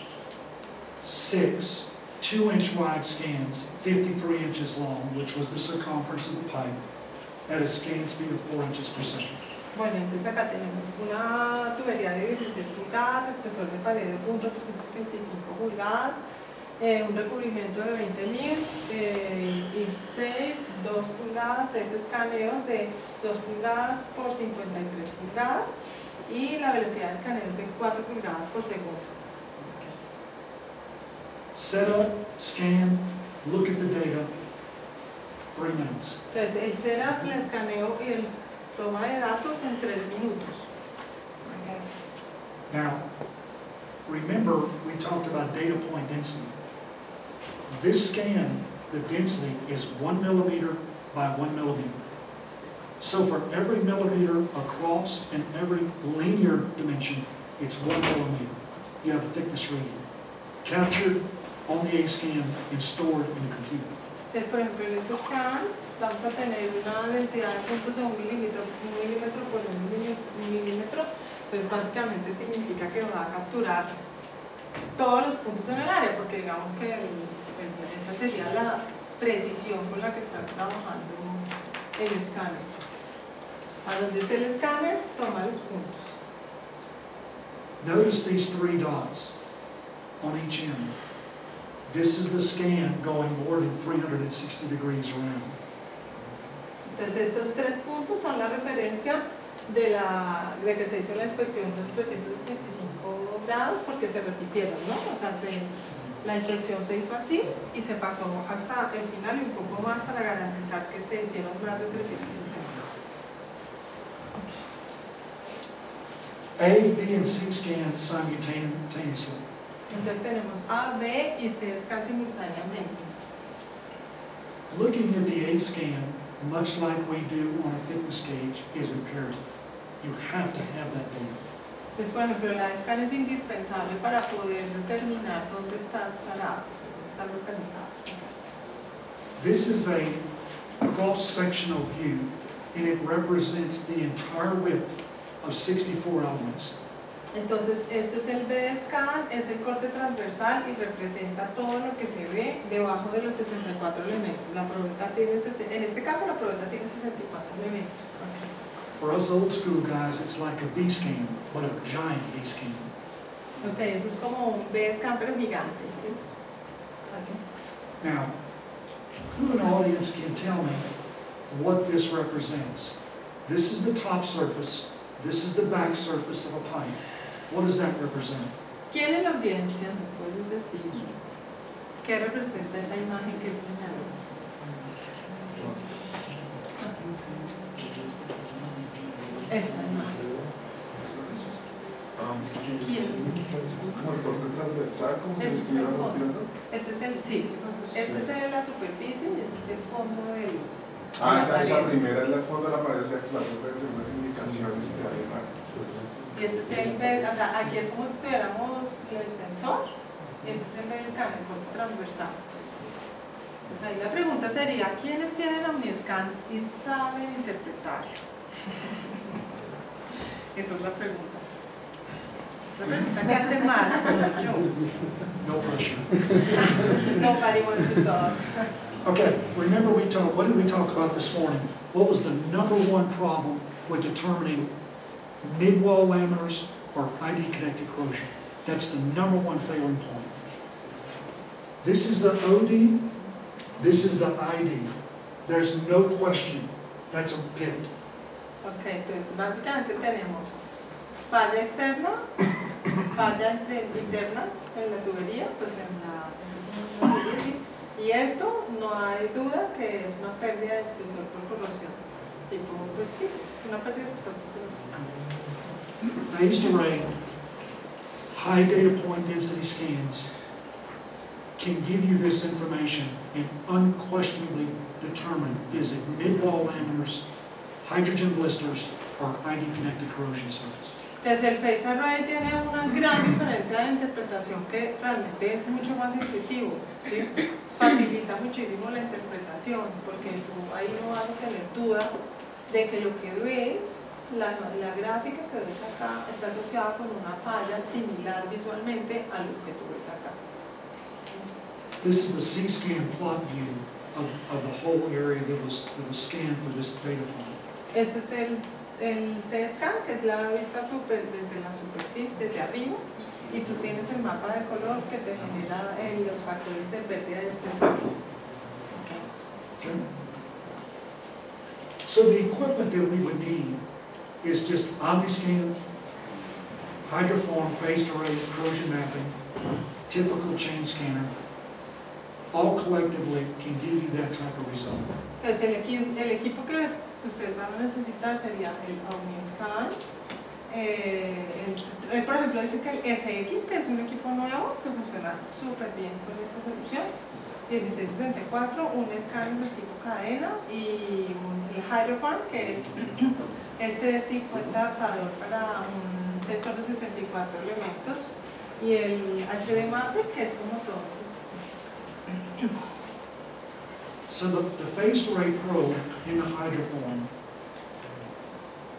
6 2-inch wide scans, 53 inches long, which was the circumference of the pipe, at a scan speed of 4 inches per second. Bueno, entonces acá tenemos una tubería de 16 pulgadas, espesor de pared de 0.325 pulgadas, un recubrimiento de 20 mils y 2 pulgadas, 6 escaneos de 2 pulgadas por 53 pulgadas y la velocidad de escaneos de 4 pulgadas por segundo. Set up, scan, look at the data, 3 minutes. Entonces el setup, el escaneo y el toma de datos en 3 minutos. Now, remember we talked about data point density. This scan, the density is 1 millimeter by 1 millimeter. So for every millimeter across and every linear dimension, it's 1 millimeter. You have a thickness reading. Captured on the A-scan and stored in the computer. Entonces, por ejemplo, en este scan vamos a tener una densidad de puntos de 1 milímetro por 1 milímetro. Entonces, básicamente significa que va a capturar todos los puntos en el área, porque digamos que esa sería la precisión con la que está trabajando el escáner. A donde esté el escáner, toma los puntos. Notice these 3 dots on each end. This is the scan going more than 360 degrees around. Entonces estos 3 puntos son la referencia de que se hizo la inspección de los 365 grados porque se repitieron, ¿no? O sea, la inspección se hizo así y se pasó hasta el final y un poco más para garantizar que se hicieron más de 360. A, B, and C scan simultaneously. Entonces tenemos A, B y C scan simultáneamente. Looking at the A scan, much like we do on a thickness gauge, is imperative. You have to have that data. Entonces, por ejemplo, la scan es indispensable para poder determinar dónde estás parado, dónde estás localizado. This is a cross-sectional view, and it represents the entire width of 64 elements. Entonces, este es el B-scan, es el corte transversal y representa todo lo que se ve debajo de los 64 elementos. La probeta tiene, en este caso, la probeta tiene 64 elementos. For us old school guys, it's like a B scan, but a giant B scan. Ok, eso es como un B-scan pero gigante, ¿sí? Okay. Now, who in the audience can tell me what this represents? This is the top surface, this is the back surface of a pipe. What does that represent? ¿Quién en la audiencia me puede decir qué representa esa imagen que él señaló? Esta imagen. ¿Quién? Como el corte transversal, como si Este es el estuviéramos fondo. viendo. Este es el, sí, este es la superficie y este es el fondo del. Esa primera es la fondo de la pared, o sea que las otras son unas indicaciones que hay más. Y este es el B, o sea, aquí es como si tuviéramos el sensor, este es el B-scan, el corte transversal. Entonces ahí la pregunta sería, ¿quiénes tienen omniscans y saben interpretarlo? Esa es la pregunta. Es la pregunta que hace mal, no yo. No pressure. Nobody wants to talk. Okay, remember what did we talk about this morning? What was the number one problem with determining mid-wall laminars or ID connected corrosion? That's the number one failing point. This is the OD, this is the ID. There's no question that's a pit. Ok, entonces básicamente tenemos falla externa, falla interna en la tubería, pues en la tubería, y esto no hay duda que es una pérdida de espesor por corrosión, tipo, pues sí, una pérdida de espesor por corrosión. Phased array, high data point density scans can give you this information and unquestionably determine is it mid-wall laminars, hydrogen blisters, or ID connected corrosion cells. Entonces el phase array tiene una gran diferencia de interpretación que realmente es mucho más intuitivo, ¿sí? Facilita muchísimo la interpretación porque tú ahí no vas a tener duda de que lo que ves, la gráfica que ves acá está asociada con una falla similar visualmente a lo que tú ves acá. This is the C-scan plot view of the whole area that was scanned for this data file. Este es el C-scan, que es la vista desde la superficie, desde arriba, y tú tienes el mapa de color que te genera los factores de pérdida de espesor. Okay. So the equipment that we would need is just OmniScan, hydroform, phased array, corrosion mapping, typical chain scanner, all collectively can give you that type of result. Entonces el equipo que ustedes van a necesitar sería el OmniScan. Por ejemplo, dice que el SX, que es un equipo nuevo que funciona súper bien con esta solución, 1664, un scan de tipo cadena y el Hydroform, que es este tipo, este adaptador para un sensor de 64 elementos, y el HD Mapping, que es como todo este sistema. So the phased array probe in the hydroform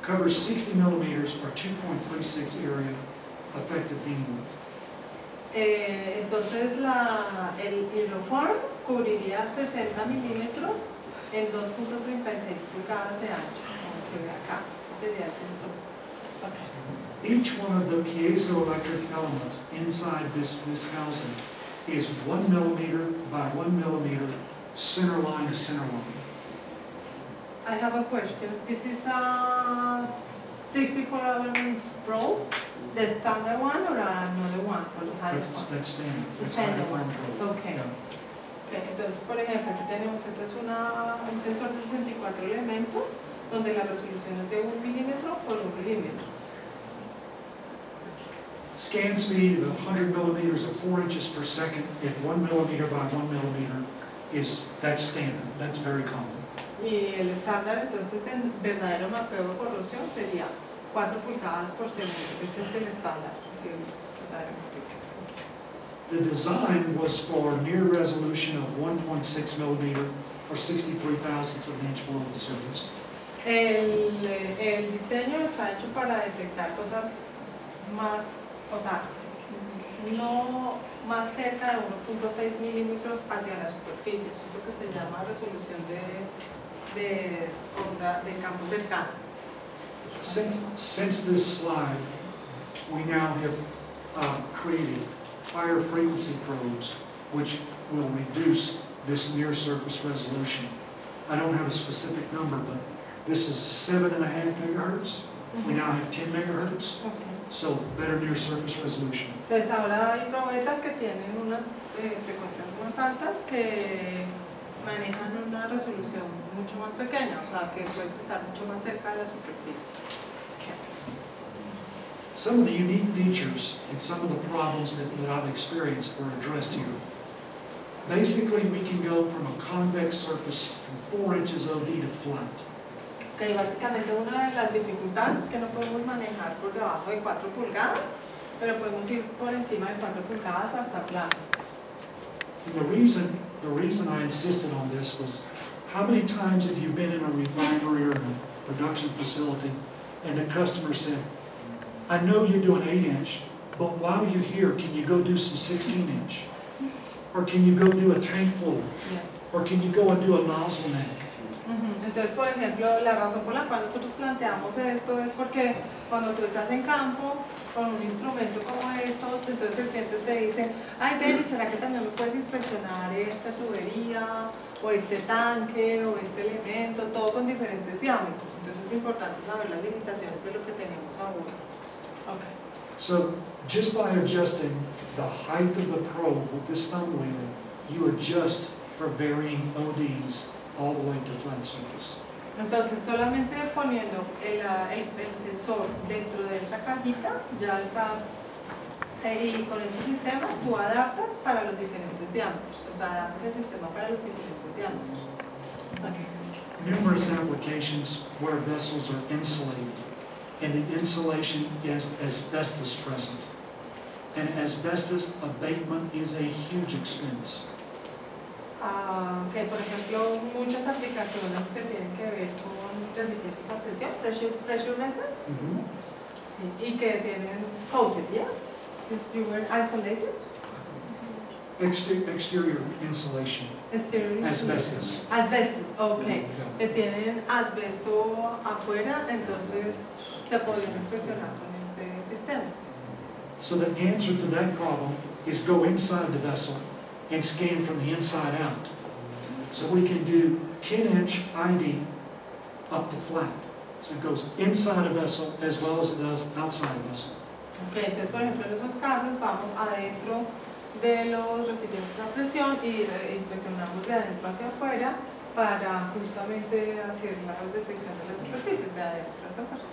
covers 60 millimeters or 2.36 area effective beam width. Entonces el hydroform cubriría 60 milímetros en 2.36 pulgadas de ancho, como se ve acá. Ese sería el sensor. Okay. Each one of the piezoelectric elements inside this housing is 1 millimeter by 1 millimeter, center line to center line. I have a question. This is a 64 elements probe, the standard one or another one for the hydroform? That's standard. That's Standard hydroform one. probe. Okay. Yeah. Entonces, por ejemplo, aquí tenemos, este es un sensor de 64 elementos, donde la resolución es de 1 milímetro por 1 milímetro. Scan speed of 100 millimeters of 4 inches per second at 1 millimeter by 1 millimeter that's standard, that's very common. Y el estándar, entonces, en verdadero mapeo de corrosión sería 4 pulgadas por segundo. Ese es el estándar. The design was for near resolution of 1.6 millimeter or 63 thousandths of an inch below the surface. El diseño está hecho para detectar cosas más, o sea, no más cerca de 1.6 milímetros hacia la superficie. Eso es lo que se llama resolución de campo cercano. Since this slide, we now have created higher frequency probes, which will reduce this near surface resolution. I don't have a specific number, but this is 7.5 megahertz. We now have 10 megahertz, so better near surface resolution. Entonces ahora hay probetas que tienen unas frecuencias más altas que manejan una resolución mucho más pequeña, o sea que puedes estar mucho más cerca de la superficie. Some of the unique features and some of the problems that I've experienced were addressed here. Basically, we can go from a convex surface from 4 inches OD to flat. Okay, básicamente una de las dificultades es que no podemos manejar por debajo de 4 pulgadas, pero podemos ir por encima de 4 pulgadas hasta plano. And the reason I insisted on this was, how many times have you been in a refinery or in a production facility and the customer said, I know you're doing 8-inch, but while you're here, can you go do some 16-inch? Or can you go do a tank full? Yes. Or can you go and do a nozzle neck? Entonces, por ejemplo, la razón por la cual nosotros planteamos esto es porque cuando tú estás en campo con un instrumento como estos, entonces el cliente te dice, ay, Benny, ¿será que también me puedes inspeccionar esta tubería, o este tanque, o este elemento, todo con diferentes diámetros? Entonces es importante saber las limitaciones de lo que tenemos ahora. Okay. So, just by adjusting the height of the probe with this thumb wheel, you adjust for varying ODs all the way to flat surface. Entonces, solamente poniendo el sensor dentro de esta cajita, ya estás, y con este sistema tú adaptas para los diferentes diámetros, o sea, adaptas el sistema para los diferentes diámetros. Okay. Numerous applications where vessels are insulated, and in insulation is asbestos present. And asbestos abatement is a huge expense. Okay, por ejemplo, muchas aplicaciones que tienen que ver con recipientes a presión, pressure vessels, sí, y que tienen coated, yes? You were isolated? Exterior insulation. Exterior Asbestos. Asbestos, ok. Que tienen asbesto afuera, entonces se podrían inspeccionar con este sistema. So the answer to that problem is go inside the vessel and scan from the inside out. So we can do 10-inch ID up to flat. So it goes inside a vessel as well as it does outside a vessel. Ok, entonces por ejemplo en esos casos vamos adentro de los recipientes a presión y inspeccionamos de adentro hacia afuera para justamente hacer la detección de las superficies de adentro hacia afuera.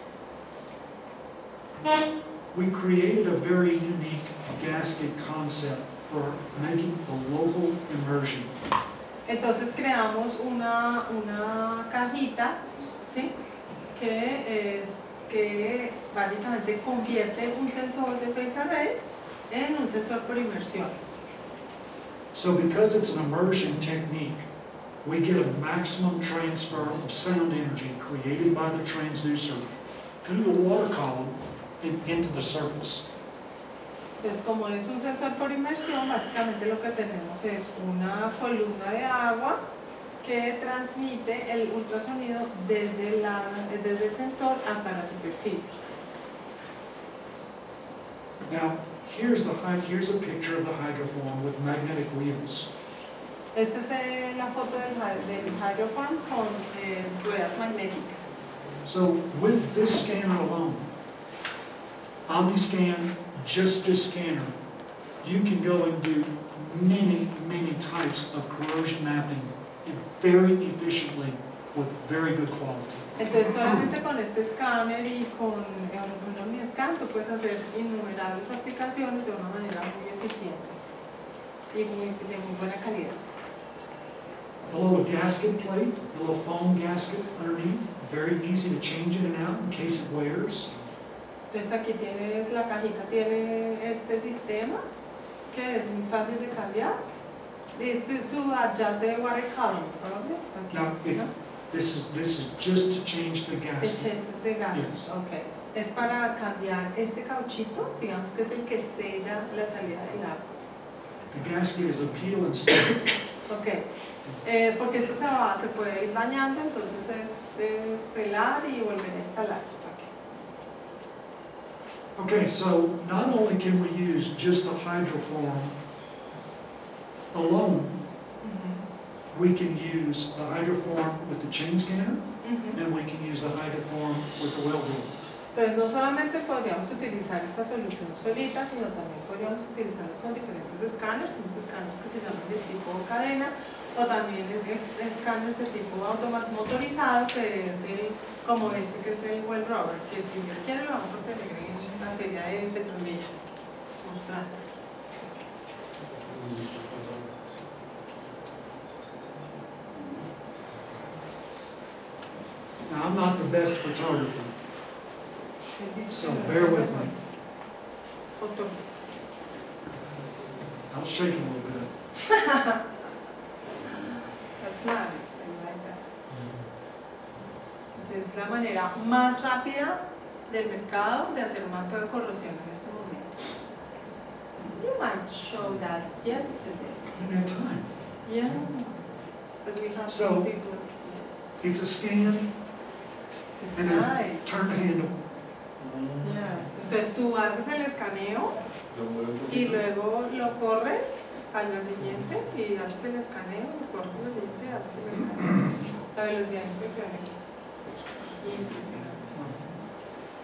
We created a very unique gasket concept for making a local immersion. Entonces creamos una cajita, ¿sí? que básicamente convierte un sensor de phase array en un sensor por inmersión. So because it's an immersion technique, we get a maximum transfer of sound energy created by the transducer through the water column and into the surface. Entonces, como es un sensor por inmersión, básicamente lo que tenemos es una columna de agua que transmite el ultrasonido desde el sensor hasta la superficie. Now, here's a picture of the hydroform with magnetic wheels. Esta es la foto del hydroform con ruedas magnéticas. So with this scanner alone, OmniScan, just this scanner, you can go and do many, many types of corrosion mapping very efficiently with very good quality. Entonces solamente con este escáner y con un OmniScan tú puedes hacer innumerables aplicaciones de una manera muy eficiente y de muy buena calidad. The little gasket plate, the little foam gasket underneath, very easy to change in and out in case it wears. Entonces aquí tienes, la cajita tiene este sistema que es muy fácil de cambiar. This to adjust the water column, probably. Okay. Now, ¿No? this is just to change the El gasket. chest de gas. Yes. Okay. Es para cambiar este cauchito, digamos que es el que sella la salida del agua. The gasket is a peel and stick. Okay. Porque esto se puede ir dañando, entonces es de pelar y volver a instalar. Okay, so not only can we use just the hydroform alone, we can use the hydroform with the chain scanner, and we can use the hydroform with the well drill. Entonces no solamente podríamos utilizar esta solución solita, sino también podríamos utilizarlos con diferentes escáneres, unos escáneres que se llaman de tipo cadena, o también escáneres de tipo motorizado, que es como este que es el well rover, que si Dios quiere lo vamos a tener en la feria de Petroquímicas. Mostrar. Now, I'm not the best photographer, so bear with me. I'll shake it a little bit. That's nice, I like that. Es la manera más rápida del mercado de hacer un mapeo de corrosión en este momento. You might show that yesterday. I didn't have time. Yeah, but we have So, some people. It's a scan It's and nice. a turn handle. Yes. Entonces tú haces el escaneo y luego lo corres al siguiente y haces el escaneo, lo corres al siguiente y haces el escaneo. La velocidad de inspección es impresionante.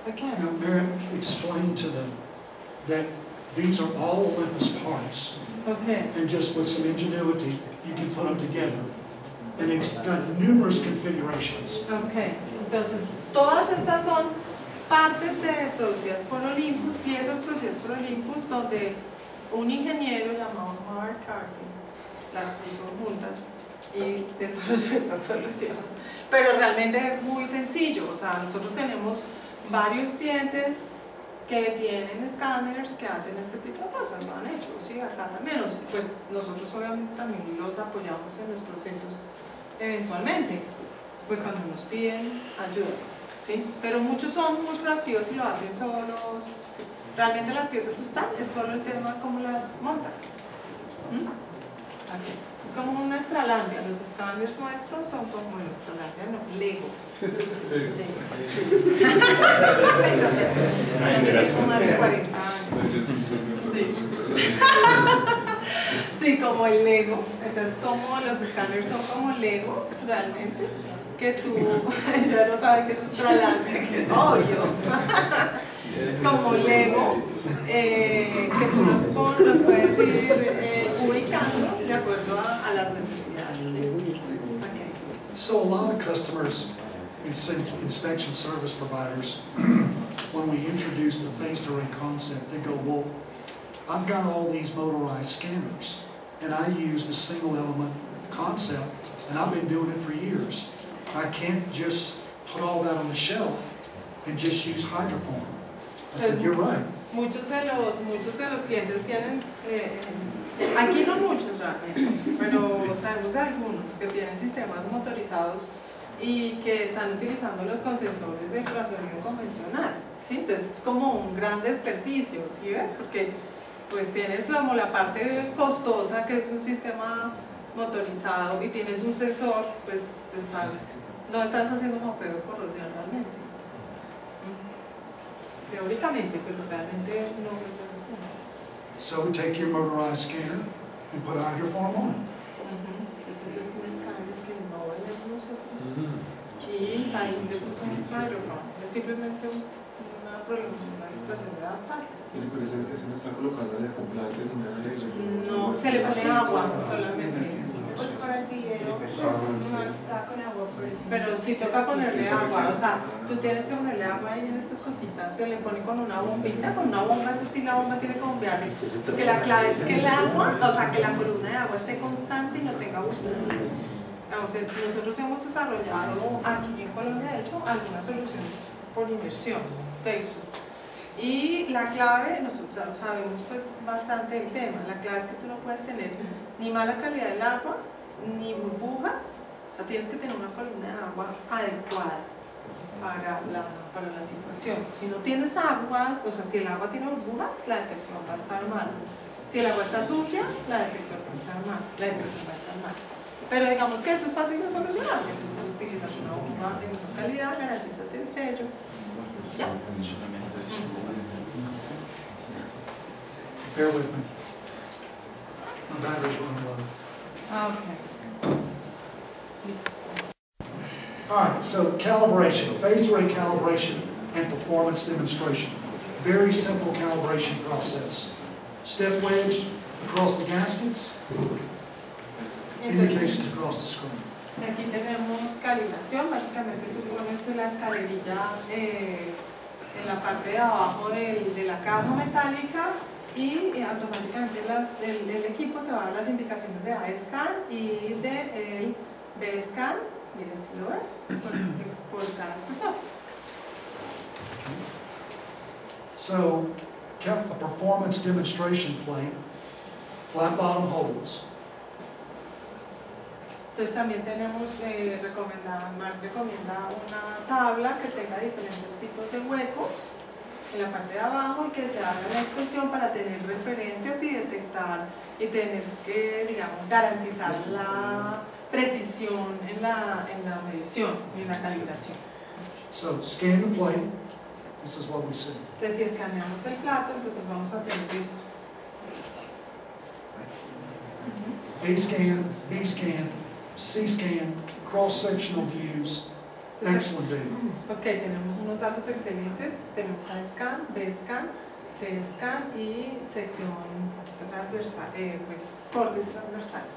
Okay. Now, Mary explained to them that these are all Olympus parts, Okay. and just with some ingenuity, you can put them together. And it's got numerous configurations. Okay. Entonces, todas estas son partes producidas por Olympus, piezas producidas por Olympus, donde un ingeniero llamado Mark Carty las puso juntas y desarrolló esta solución. Pero realmente es muy sencillo, o sea, nosotros tenemos varios clientes que tienen escáneres que hacen este tipo de cosas, lo han hecho, sí, acá también, pues nosotros obviamente también los apoyamos en los procesos eventualmente, pues cuando nos piden ayuda, ¿sí? Pero muchos son muy proactivos y lo hacen solos, ¿sí? Realmente las piezas están, es solo el tema cómo las montas. Aquí. Es como una Estralandia, los escáneres nuestros son como una Estralandia, no, Lego. Sí. Como más de 40 años. Sí, como el Lego. Entonces, como los escáneres son como Legos, realmente, que tú, ya no sabes qué es Estralandia, que es obvio. Como Lego, que tú los puedes ir ubicando de acuerdo a las necesidades. So a lot of customers, inspection service providers, when we introduce the phased array concept, they go, well, I've got all these motorized scanners, and I use the single element concept, and I've been doing it for years. I can't just put all that on the shelf and just use hydroform. I said, you're right. Muchos de los clientes tienen, aquí no muchos realmente, pero sabemos de algunos que tienen sistemas motorizados y que están utilizándolos con sensores de ultrasonido convencional, ¿sí? Entonces es como un gran desperdicio, ¿sí ves? Porque pues tienes como la parte costosa que es un sistema motorizado y tienes un sensor, pues no estás haciendo mapeo de corrosión realmente. Teóricamente, pero realmente no lo estás haciendo. So we take your motorized scanner and put hydroform on it. Entonces es un escáner que no valemos nosotros. Y ahí le puso un hydroform. Es simplemente una situación de adaptar. Pero ese no está colocando de acoplante ni nada de eso. No, se le pone agua solamente. Pues para el video pues, no está con agua, por eso. Pero sí toca ponerle agua, o sea, tú tienes que ponerle agua ahí en estas cositas, se le pone con una bombita, con una bomba, eso sí la bomba tiene que bombearle. Porque la clave es que el agua, o sea, que la columna de agua esté constante y no tenga burbujas. Nosotros hemos desarrollado aquí en Colombia, de hecho, algunas soluciones por inversión, texto. Y la clave, nosotros sabemos pues bastante del tema, la clave es que tú no puedes tener ni mala calidad del agua, ni burbujas, o sea, tienes que tener una columna de agua adecuada para la situación. Si no tienes agua, o sea, si el agua tiene burbujas, la detección va a estar mal. Si el agua está sucia, la detección va a estar mal, la detección va a estar mal. Pero digamos que eso es fácil de solucionar, entonces utilizas una bomba de buena calidad, garantizas el sello, ya. Bear with me. My battery's running low. Okay. All right, so calibration, phase rate calibration and performance demonstration. Very simple calibration process. Step wedge across the gaskets, indications across the screen. Aquí tenemos calibración, básicamente tú pones la escalerilla en la parte de abajo de la caja metálica y automáticamente el equipo te va a dar las indicaciones de A-scan y de B-scan, miren si lo ven, por cada expresor. So, a performance demonstration plate, flat bottom holes. Entonces también tenemos, Mark recomienda una tabla que tenga diferentes tipos de huecos en la parte de abajo y que se haga la inspección para tener referencias y detectar y tener que, digamos, garantizar la precisión en la medición y en la calibración. So, scan the plate. This is what we see. Entonces si escaneamos el plato, entonces vamos a tener esto. A scan, B scan, C scan, cross-sectional views, excellent data. Ok, tenemos unos datos excelentes, tenemos A-scan, B-scan, C-scan y sección transversal, pues cortes transversales.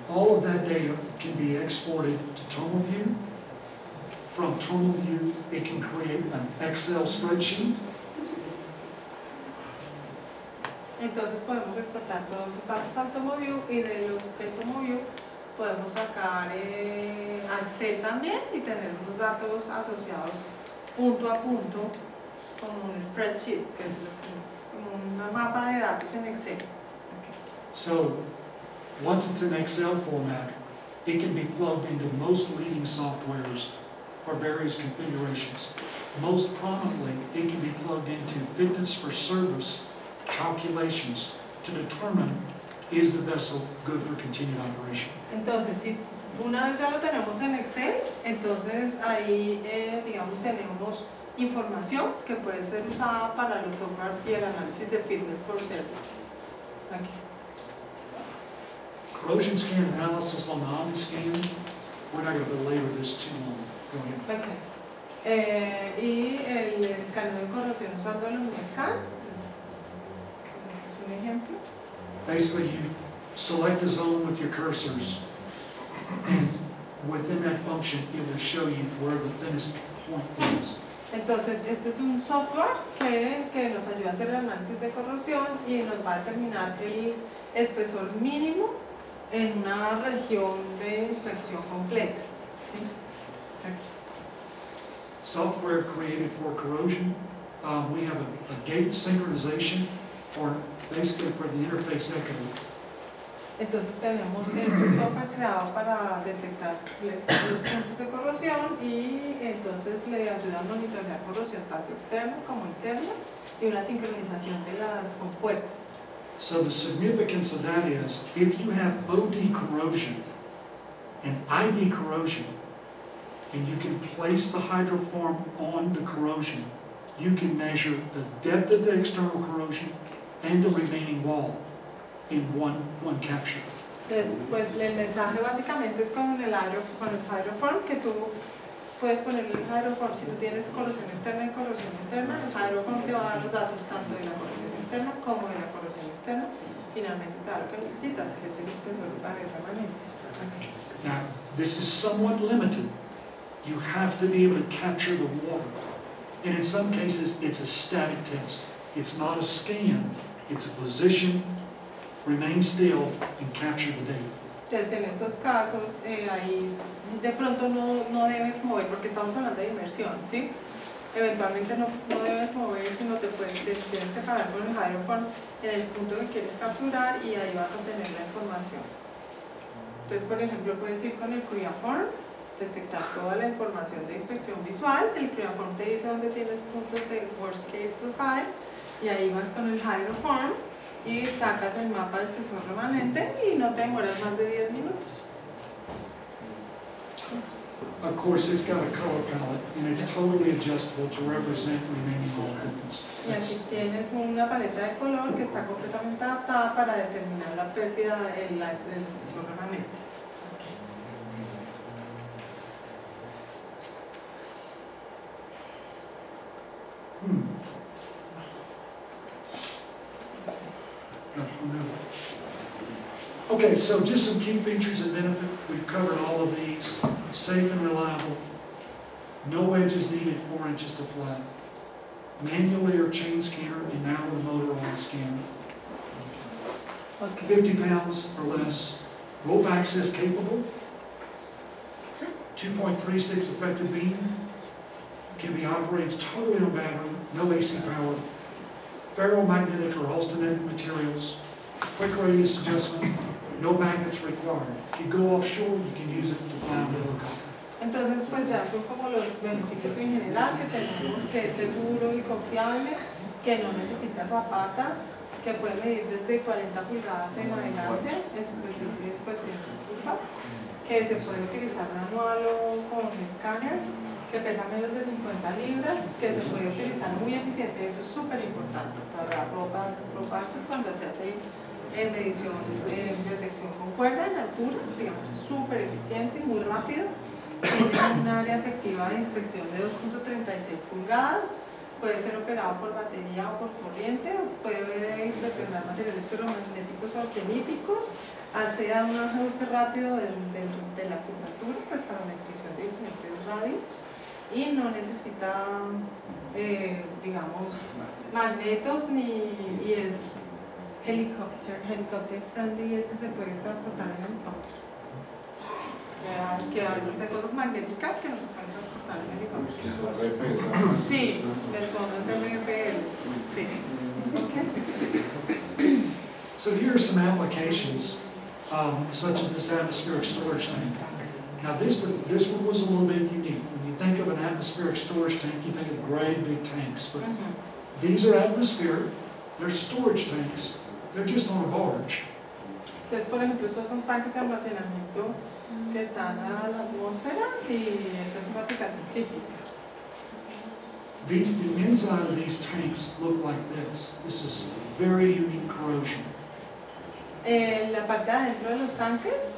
All of that data can be exported to tonal view. From tonal view, it can create an Excel spreadsheet. Entonces podemos exportar todos esos datos al TomoView y de los de TomoView podemos sacar al Excel también y tener los datos asociados punto a punto como un spreadsheet, que es como una mapa de datos en Excel. Okay. So, once it's in Excel format, it can be plugged into most leading softwares for various configurations. Most prominently, it can be plugged into fitness for service calculations to determine is the vessel good for continued operation. Entonces, si una vez ya lo tenemos en Excel, entonces ahí, digamos, tenemos información que puede ser usada para los software y el análisis de fitness for service. Aquí. Corrosion scan analysis on the OmniScan. We're not going to belabor this too long. Go ahead. Okay. Y el escaneo de corrosión usando el OmniScan. Este es un ejemplo. Basically, you select a zone with your cursors, and within that function, it will show you where the thinnest point is. Entonces, este es un software que nos ayuda a hacer el análisis de corrosión y nos va a determinar el espesor mínimo en una región de inspección completa. ¿Sí? Aquí. Software created for corrosion. We have a gate synchronization for basically for the interface echo. Entonces tenemos este software creado para detectar los puntos de corrosión y entonces le ayuda a monitorear corrosión tanto externa como interna y una sincronización de las compuertas. So the significance of that is if you have OD corrosion and ID corrosion and you can place the hydroform on the corrosion, you can measure the depth of the external corrosion and the remaining wall in one capture. Entonces, pues el mensaje básicamente es con el hydroform que tú puedes poner el hydroform. Si tú tienes corrosión externa y corrosión interna, el hydroform te va a dar los datos tanto de la corrosión externa como de la corrosión externa. Finalmente te da lo que necesitas, que es el espesor de pared remanente. Now, this is somewhat limited. You have to be able to capture the water. And in some cases, it's a static test. It's not a scan. It's a position, remain still, and capture the data. Entonces, en estos casos, ahí de pronto no debes mover, porque estamos hablando de inmersión, ¿sí? Eventualmente no debes mover, sino tienes que parar con el hydroform en el punto que quieres capturar y ahí vas a obtener la información. Entonces, por ejemplo, puedes ir con el CRIAform, detectar toda la información de inspección visual. El CRIAform te dice dónde tienes puntos de worst case profile y ahí vas con el hydroform y sacas el mapa de espesor remanente y no te demoras más de 10 minutos. Of course, it's got a color palette, and it's totally adjustable to represent remaining occupants. Y aquí tienes una paleta de color que está completamente adaptada para determinar la pérdida del espesor remanente. Okay, so just some key features and benefit. We've covered all of these. Safe and reliable. No wedges needed 4 inches to flat. Manually or chain scanner, and now with a motor on scanner. 50 pounds or less. Rope access capable. 2.36 effective beam. Can be operated totally on battery. No AC power. Ferromagnetic or austenitic materials. Quick radius adjustment. No magnets required. If you go offshore, you can use it to fly a helicopter. Entonces, pues ya son como los beneficios en general que tenemos, que es seguro y confiable, que no necesita zapatas, que puede medir desde 40 pulgadas en adelante, en superficies pues en curvas, que se puede utilizar manual o con escáneres, que pesa menos de 50 libras, que se puede utilizar muy eficiente. Eso es súper importante para ropas cuando se hace medición, detección con cuerda en altura, digamos, súper eficiente y muy rápido. Tiene un área efectiva de inspección de 2.36 pulgadas, puede ser operado por batería o por corriente, puede inspeccionar materiales ferromagnéticos o austeníticos, hace un ajuste rápido de la curvatura pues, para la inspección de diferentes radios y no necesita, digamos, magnetos y es helicóptero friendly, ese se puede transportar en helicóptero. Que a veces hay cosas magnéticas que no se pueden transportar en helicóptero. Sí, son los MFL. Sí. Okay. So here are some applications, such as this atmospheric storage tank. Now this one was a little bit unique. When you think of an atmospheric storage tank, you think of the great big tanks. But these are atmospheric, they're storage tanks. They're just on a barge. Entonces, por ejemplo, estos son tanques de almacenamiento que están a la atmósfera y esta es una aplicación típica. The inside of these tanks look like this. This is very unique corrosion. La parte de adentro de los tanques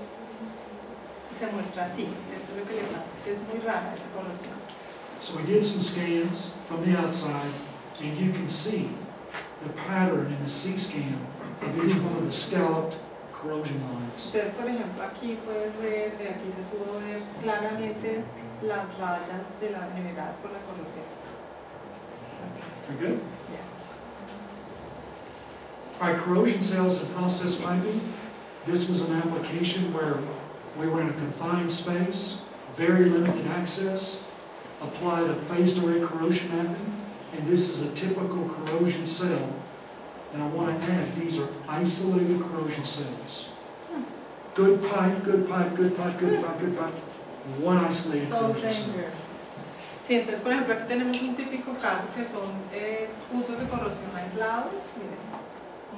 se muestra así. Esto es lo que le pasa, que es muy rara esta corrosión. So we did some scans from the outside, and you can see the pattern in the C-scan of each one of the scalloped corrosion lines. Entonces, por ejemplo, aquí puedes ver, aquí se pudo ver claramente las rayas generadas por la corrosión. You good? Yeah. All right, corrosion cells and process piping. This was an application where we were in a confined space, very limited access, applied a phased array corrosion mapping, and this is a typical corrosion cell. And I want to add, these are isolated corrosion cells. Good pipe, good pipe, good pipe, good pipe, good pipe. One isolated corrosion cell. Sí, entonces, por ejemplo, aquí tenemos un típico caso que son puntos de corrosión aislados, miren,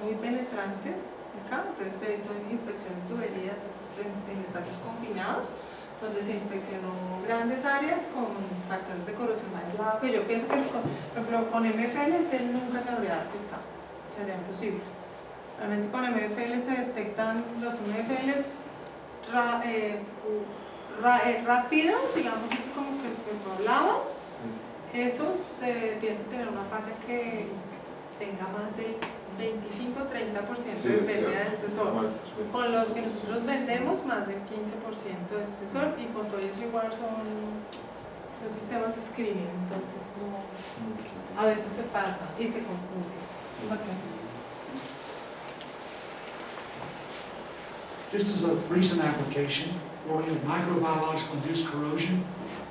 muy penetrantes. Acá, entonces se hizo inspección de tuberías en espacios confinados, donde se inspeccionó grandes áreas con factores de corrosión aislado, que yo pienso que, por ejemplo, con MFL nunca se habría detectado. Sería imposible. Realmente con MFL se detectan los MFLs rápidos, digamos, eso como que tú hablabas, esos tienes que tener una falla que tenga más del 25-30% de pérdida de espesor. Con los que nosotros vendemos, más del 15% de espesor, y con todo eso igual son sistemas screening, entonces no, a veces se pasa y se confunde. Okay. This is a recent application where we have microbiological induced corrosion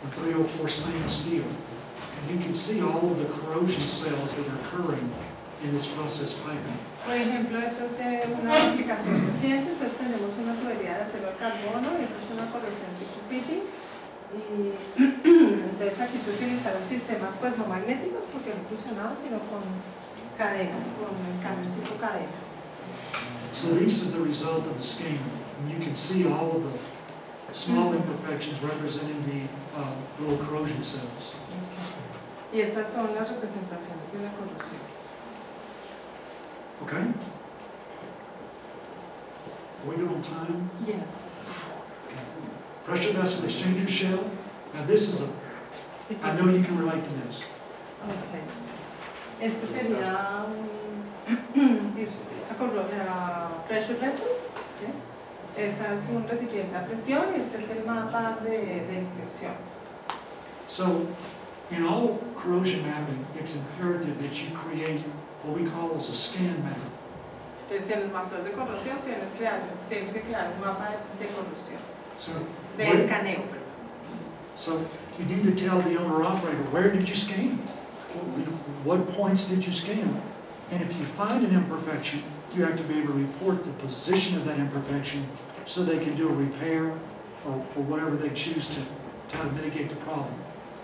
in 304 stainless steel. And you can see all of the corrosion cells that are occurring in this process piping. Por ejemplo, esta es una aplicación reciente, entonces tenemos una tubería de acero al carbono, y esta es una corrosión tipo pitting. Y entonces aquí se utilizaron sistemas pues no magnéticos porque no funcionaban, sino con cadenas, con escáneres tipo cadena. So this is the result of the scan. And you can see all of the small imperfections representing the little corrosion cells. Y estas son las representaciones de la corrosión. Okay? Are we good on time? Yes. Pressure vessel exchanger shell. Now this is I know you can relate to this. Okay. Este sería pressure vessel. Yes. Esa es un recipiente a presión y este es el mapa de inspección. So, in all corrosion mapping, it's imperative that you create what we call as a scan map. Entonces, en los mapas de corrosión tienes que crear un mapa de corrosión. So, De escaneo, perdón. So you need to tell the owner-operator, where did you scan? What points did you scan? And if you find an imperfection, you have to be able to report the position of that imperfection so they can do a repair or whatever they choose to try to mitigate the problem.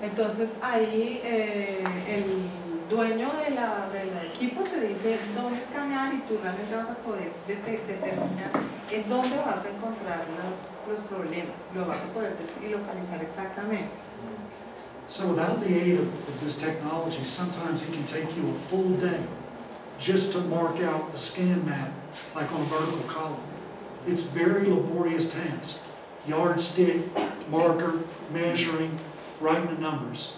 Entonces ahí el dueño del equipo te dice dónde escanear y tú realmente vas a poder determinar en dónde vas a encontrar los problemas, lo vas a poder localizar exactamente. So without the aid of this technology, sometimes it can take you a full day just to mark out the scan map, like on a vertical column. It's very laborious task. Yardstick, marker, measuring, writing the numbers.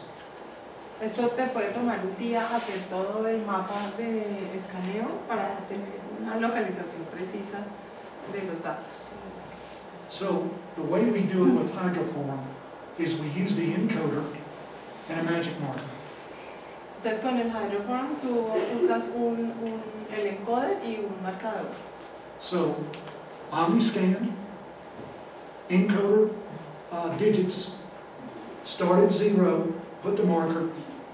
Eso te puede tomar un día hacer todo el mapa de escaneo para tener una localización precisa de los datos. So the way we do it with hydroform is we use the encoder and a magic marker. Entonces con el hydroform tú usas el encoder y un marcador. So OmniScan, encoder digits, start at 0, put the marker,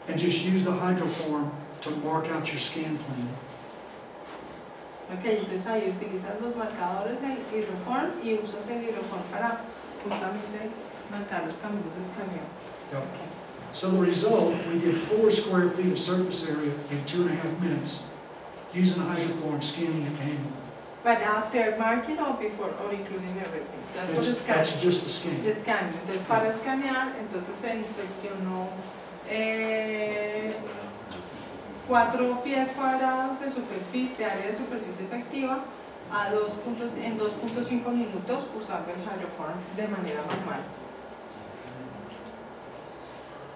and just use the hydroform to mark out your scan plane. Ok, entonces ahí utilizas los marcadores del hydroform y usas el hydroform para justamente marcar los caminos de escaneo. Yep. So the result, we did 4 square feet of surface area in 2.5 minutes using the hydroform scanning it manually. But after marking or before or including everything. That's just the scan. De scan. Entonces para escanear, entonces se inspeccionó 4 pies cuadrados de superficie, de área de superficie efectiva en 2.5 minutos usando el hydroform de manera manual.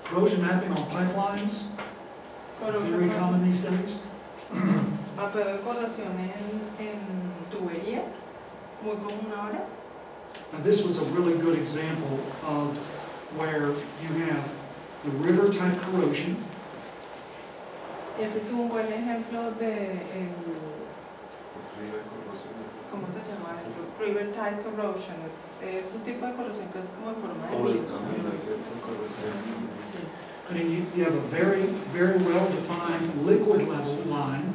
Corrosion mapping on pipelines, very common these days. Mapeo de corrosión en tuberías, muy común ahora. Now this was a really good example of where you have the river type corrosion. Este es un buen ejemplo de ¿cómo se llama eso? River type corrosion. Es un tipo de corrosión que es como en forma de río. Sí. I mean, you have a very, very well-defined liquid level line,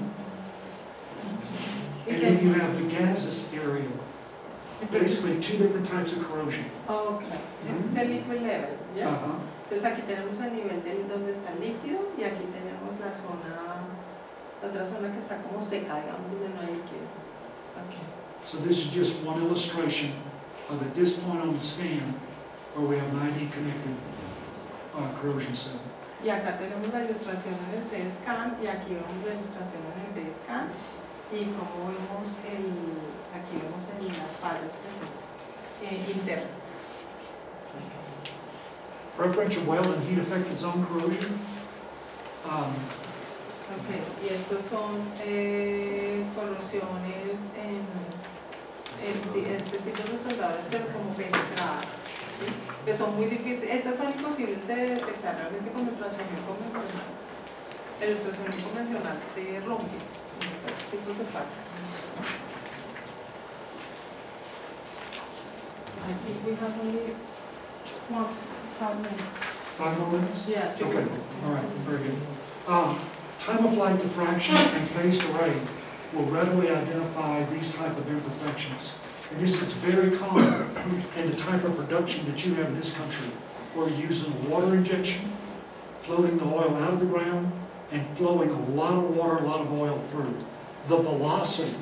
and then you have the gaseous area. Basically, 2 different types of corrosion. Okay, this is the liquid level, yes? Entonces aquí tenemos el nivel donde está el líquido y aquí tenemos la otra zona que está como seca, digamos, donde no hay líquido. Okay. So this is just one illustration of at this point on the scan where we have 90 connected corrosion cell. Y acá tenemos la ilustración en el C-scan y aquí vemos la ilustración en el B-scan y como vemos aquí vemos las fallas internas. Preferential weld and heat affected zone corrosion. Ok, y estos son corosiones en este tipo de soldadores, pero como penetradas, ¿sí? Que son muy difíciles. Estas son imposibles de detectar realmente con ultrasonido convencional. El ultrasonido convencional se rompe en estos tipos de fachas. I think we have only 5 minutes. 5 more minutes? Yeah, Okay, all right, very good. Time of flight diffraction and phased array will readily identify these type of imperfections. And this is very common in the type of production that you have in this country, where you're using water injection, floating the oil out of the ground, and flowing a lot of water, a lot of oil through. The velocity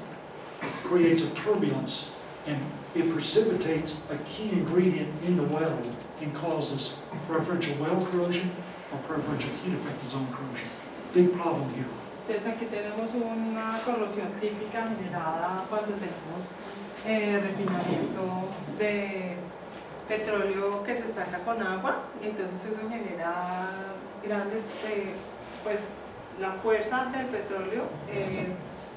creates a turbulence, and it precipitates a key ingredient in the weld and causes preferential weld corrosion or preferential heat affected zone corrosion. Big problem here. Entonces aquí tenemos una corrosión típica generada cuando tenemos refinamiento de petróleo que se estanca con agua. Entonces eso genera grandes, pues la fuerza del petróleo,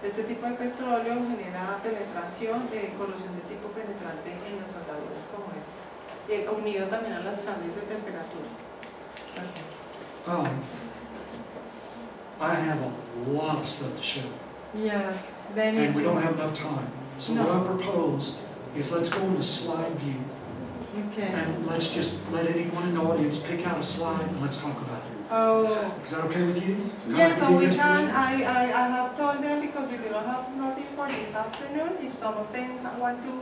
este tipo de petróleo genera penetración, corrosión de tipo penetrante en las soldaduras como esta, unido también a las cambios de temperatura. I have a lot of stuff to show, Yes, then and we don't have enough time. So what I propose is let's go into slide view, Okay. and let's just let anyone in the audience pick out a slide and let's talk about it. Oh. Is that okay with you? Yes, so we can, I have told them because we do not have nothing for this afternoon. If some of them want to